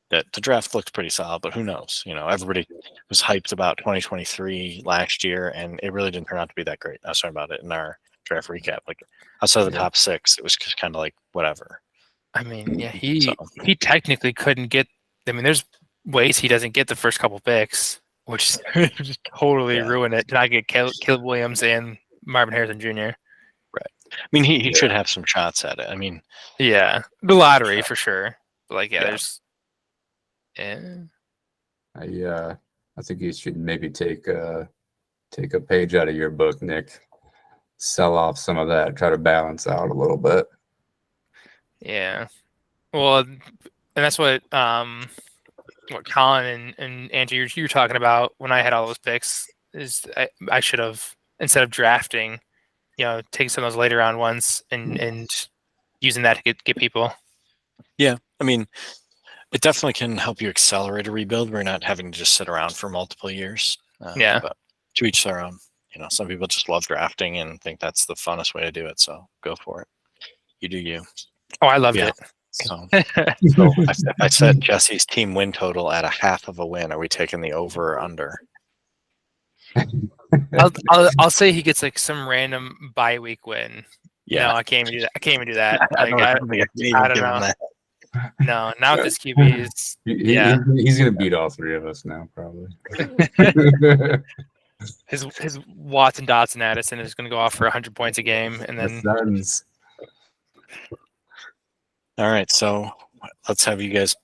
that the draft looked pretty solid, but who knows? Everybody was hyped about 2023 last year, and it really didn't turn out to be that great. I was talking about it in our draft recap. Like outside of the Yeah. top 6, it was just kind of like whatever. I mean, yeah, he So- technically couldn't get. I mean, there's ways he doesn't get the first couple picks, which just totally Yeah. ruin it. Did I get Caleb Williams and Marvin Harrison Jr.? I mean, he Yeah. should have some shots at it. I mean, Yeah, the lottery for sure. But like, yeah, Yeah. there's. Yeah. I think you should maybe take a page out of your book, Nick. Sell off some of that, try to balance out a little bit. Yeah. Well, and that's what Colin and Andrew you were talking about when I had all those picks is I should have, instead of drafting, taking some of those later round ones and using that to get people. I mean, it definitely can help you accelerate a rebuild. We're not having to just sit around for multiple years. Yeah. But to each their own. Some people just love drafting and think that's the funnest way to do it. So go for it. You do you. Oh, I loved Yeah. it. So if I set Jesse's team win total at a half of a win, are we taking the over or under? I'll say he gets like some random bye week win. No, I can't even do that. I can't even do that. Like, I don't know. No, not with this QBs. Yeah. He's gonna beat all 3 of us now, probably. His Watson, Dotson, Addison is going to go off for 100 points a game, and then The Suns. All right, so let's have you guys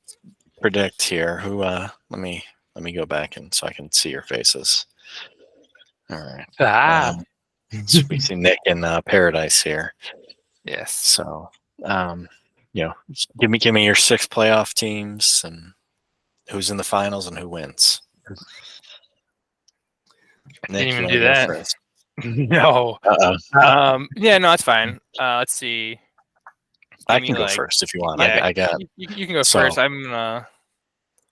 predict here. Who? Let me go back and so I can see your faces. All right. So we see Nick in Paradise here. yes. So, give me your 6 playoff teams and who's in the finals and who wins. Nick, Didn't even you do wanna go that. first? No. Uh-oh. Yeah, no, it's fine. Let's see. I Give can me, go like- first if you want. Yeah, I got. You can go So- first. I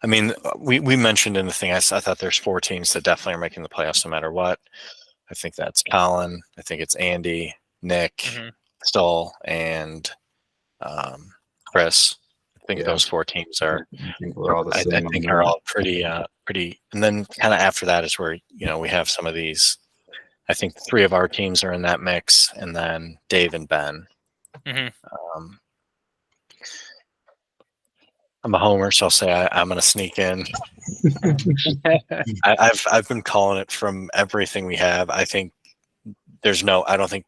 mean, we mentioned in the thing. I thought there's 4 teams that definitely are making the playoffs no matter what. I think that's Colin. I think it's Andy, Nick, Mhm. Stoll, and Chris. I think Yeah. those 4 teams are. I think we're all the I same. think on are that. all pretty. And then kind of after that is where we have some of these. I think 3 of our teams are in that mix, and then Dave and Ben. Mhm. I'm a homer, so I'll say I'm going to sneak in. I've been calling it from everything we have. I think I don't think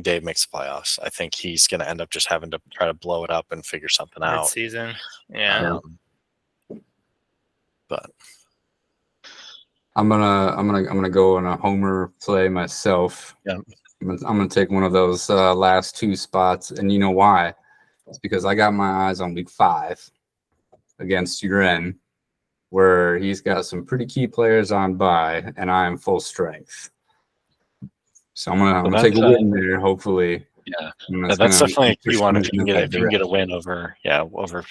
Dave makes the playoffs. I think he's going to end up just having to try to blow it up and figure something out. Mid-season. Yeah. But I'm gonna go on a homer play myself. Yeah. I'm gonna take one of those last two spots, and you know why? It's because I got my eyes on week 5 against Uren, where he's got some pretty key players on bye, and I am full strength. So I'm gonna take a win there, hopefully. Yeah, that's definitely a key one. If you can get a win over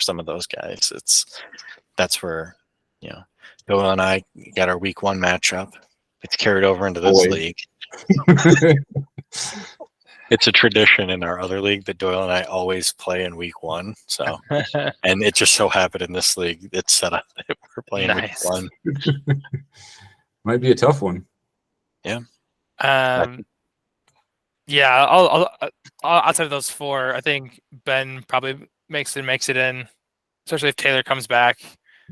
some of those guys, that's where Doyle and I got our week 1 matchup. It's carried over into this league. It's a tradition in our other league that Doyle and I always play in week 1. So, and it just so happened in this league it's set up that we're playing week 1. Might be a tough one. Yeah. Yeah. I'll outside of those 4, I think Ben probably makes it in, especially if Taylor comes back.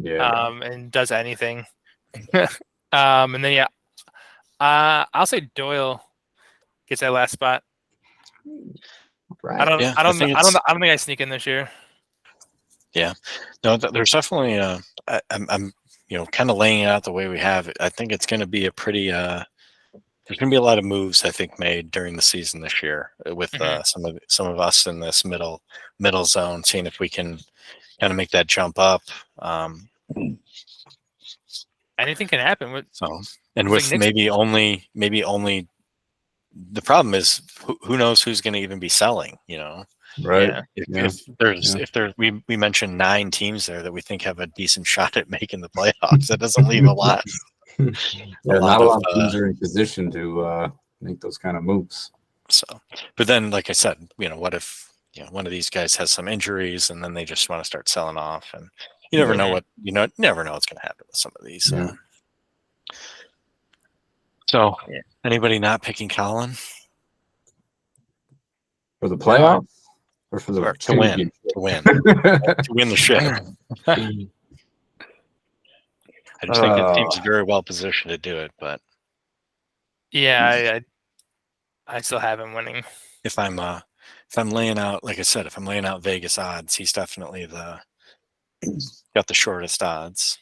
Yeah. And does anything. And then I'll say Doyle gets that last spot. Right. I don't think I sneak in this year. Yeah. No, there's definitely I'm kind of laying it out the way we have it. I think it's going to be a pretty there's going to be a lot of moves I think made during the season this year with some of us in this middle zone, seeing if we can kind of make that jump up. Anything can happen with maybe only the problem is who knows who's going to even be selling, Right. If we mentioned 9 teams there that we think have a decent shot at making the playoffs, that doesn't leave a lot. Not a lot of teams are in position to make those kind of moves. So, but then, like I said, what if one of these guys has some injuries and then they just want to start selling off, and you never know never know what's going to happen with some of these. Yeah. So, anybody not picking Colin for the playoffs or for the to win to win the ship? I just think the team's very well positioned to do it, but I still have him winning. If I'm laying out, like I said, if I'm laying out Vegas odds, he's definitely got the shortest odds.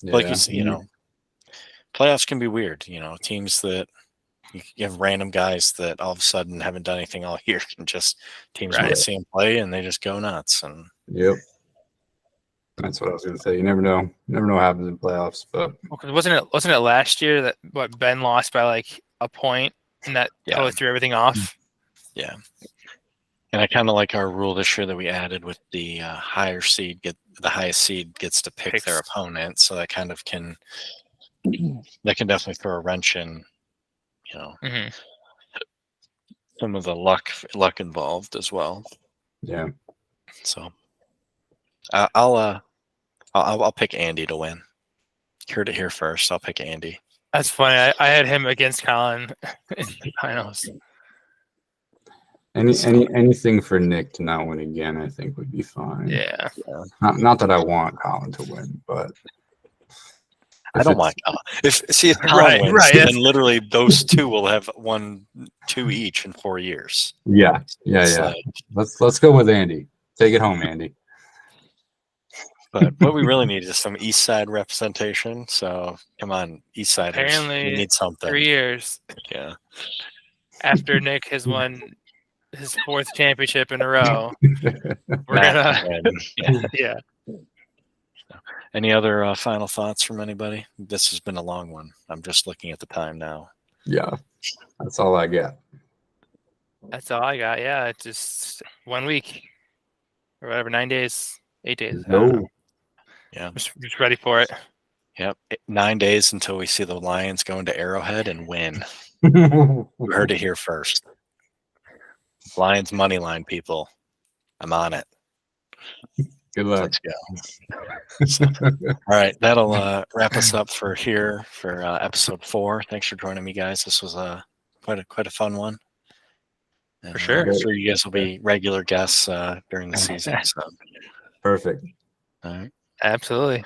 Yeah. Like playoffs can be weird. Teams that you have random guys that all of a sudden haven't done anything all year can just want to see them play and they just go nuts. And yep, that's what I was going to say. You never know. Never know what happens in playoffs. But wasn't it last year that Ben lost by like a point and that totally threw everything off? Yeah. And I kind of like our rule this year that we added with the highest seed gets to pick their opponent. So that kind of can definitely throw a wrench in, some of the luck involved as well. Yeah. So I'll pick Andy to win. Heard it here first. I'll pick Andy. That's funny. I had him against Colin in the finals. Anything for Nick to not win again, I think would be fine. Yeah. Not that I want Colin to win, but I don't want Colin. If Colin wins, then literally those 2 will have won 2 each in 4 years. Yeah. Let's go with Andy. Take it home, Andy. But what we really need is some East Side representation. So come on, East Siders. Apparently, we need something. 3 years. Yeah. After Nick has won his 4th championship in a row, we're gonna. Yeah. Any other final thoughts from anybody? This has been a long one. I'm just looking at the time now. Yeah, that's all I got. That's all I got. Yeah, it's just 1 week or whatever, 9 days, 8 days. No. Yeah, just ready for it. Yep, 9 days until we see the Lions go into Arrowhead and win. We heard it here first. Lions money line, people. I'm on it. Good luck. Let's go. All right, that'll wrap us up for episode 4. Thanks for joining me, guys. This was quite a fun one. And, for sure. I'm sure you guys will be regular guests during the season. So. Perfect. All right. Absolutely.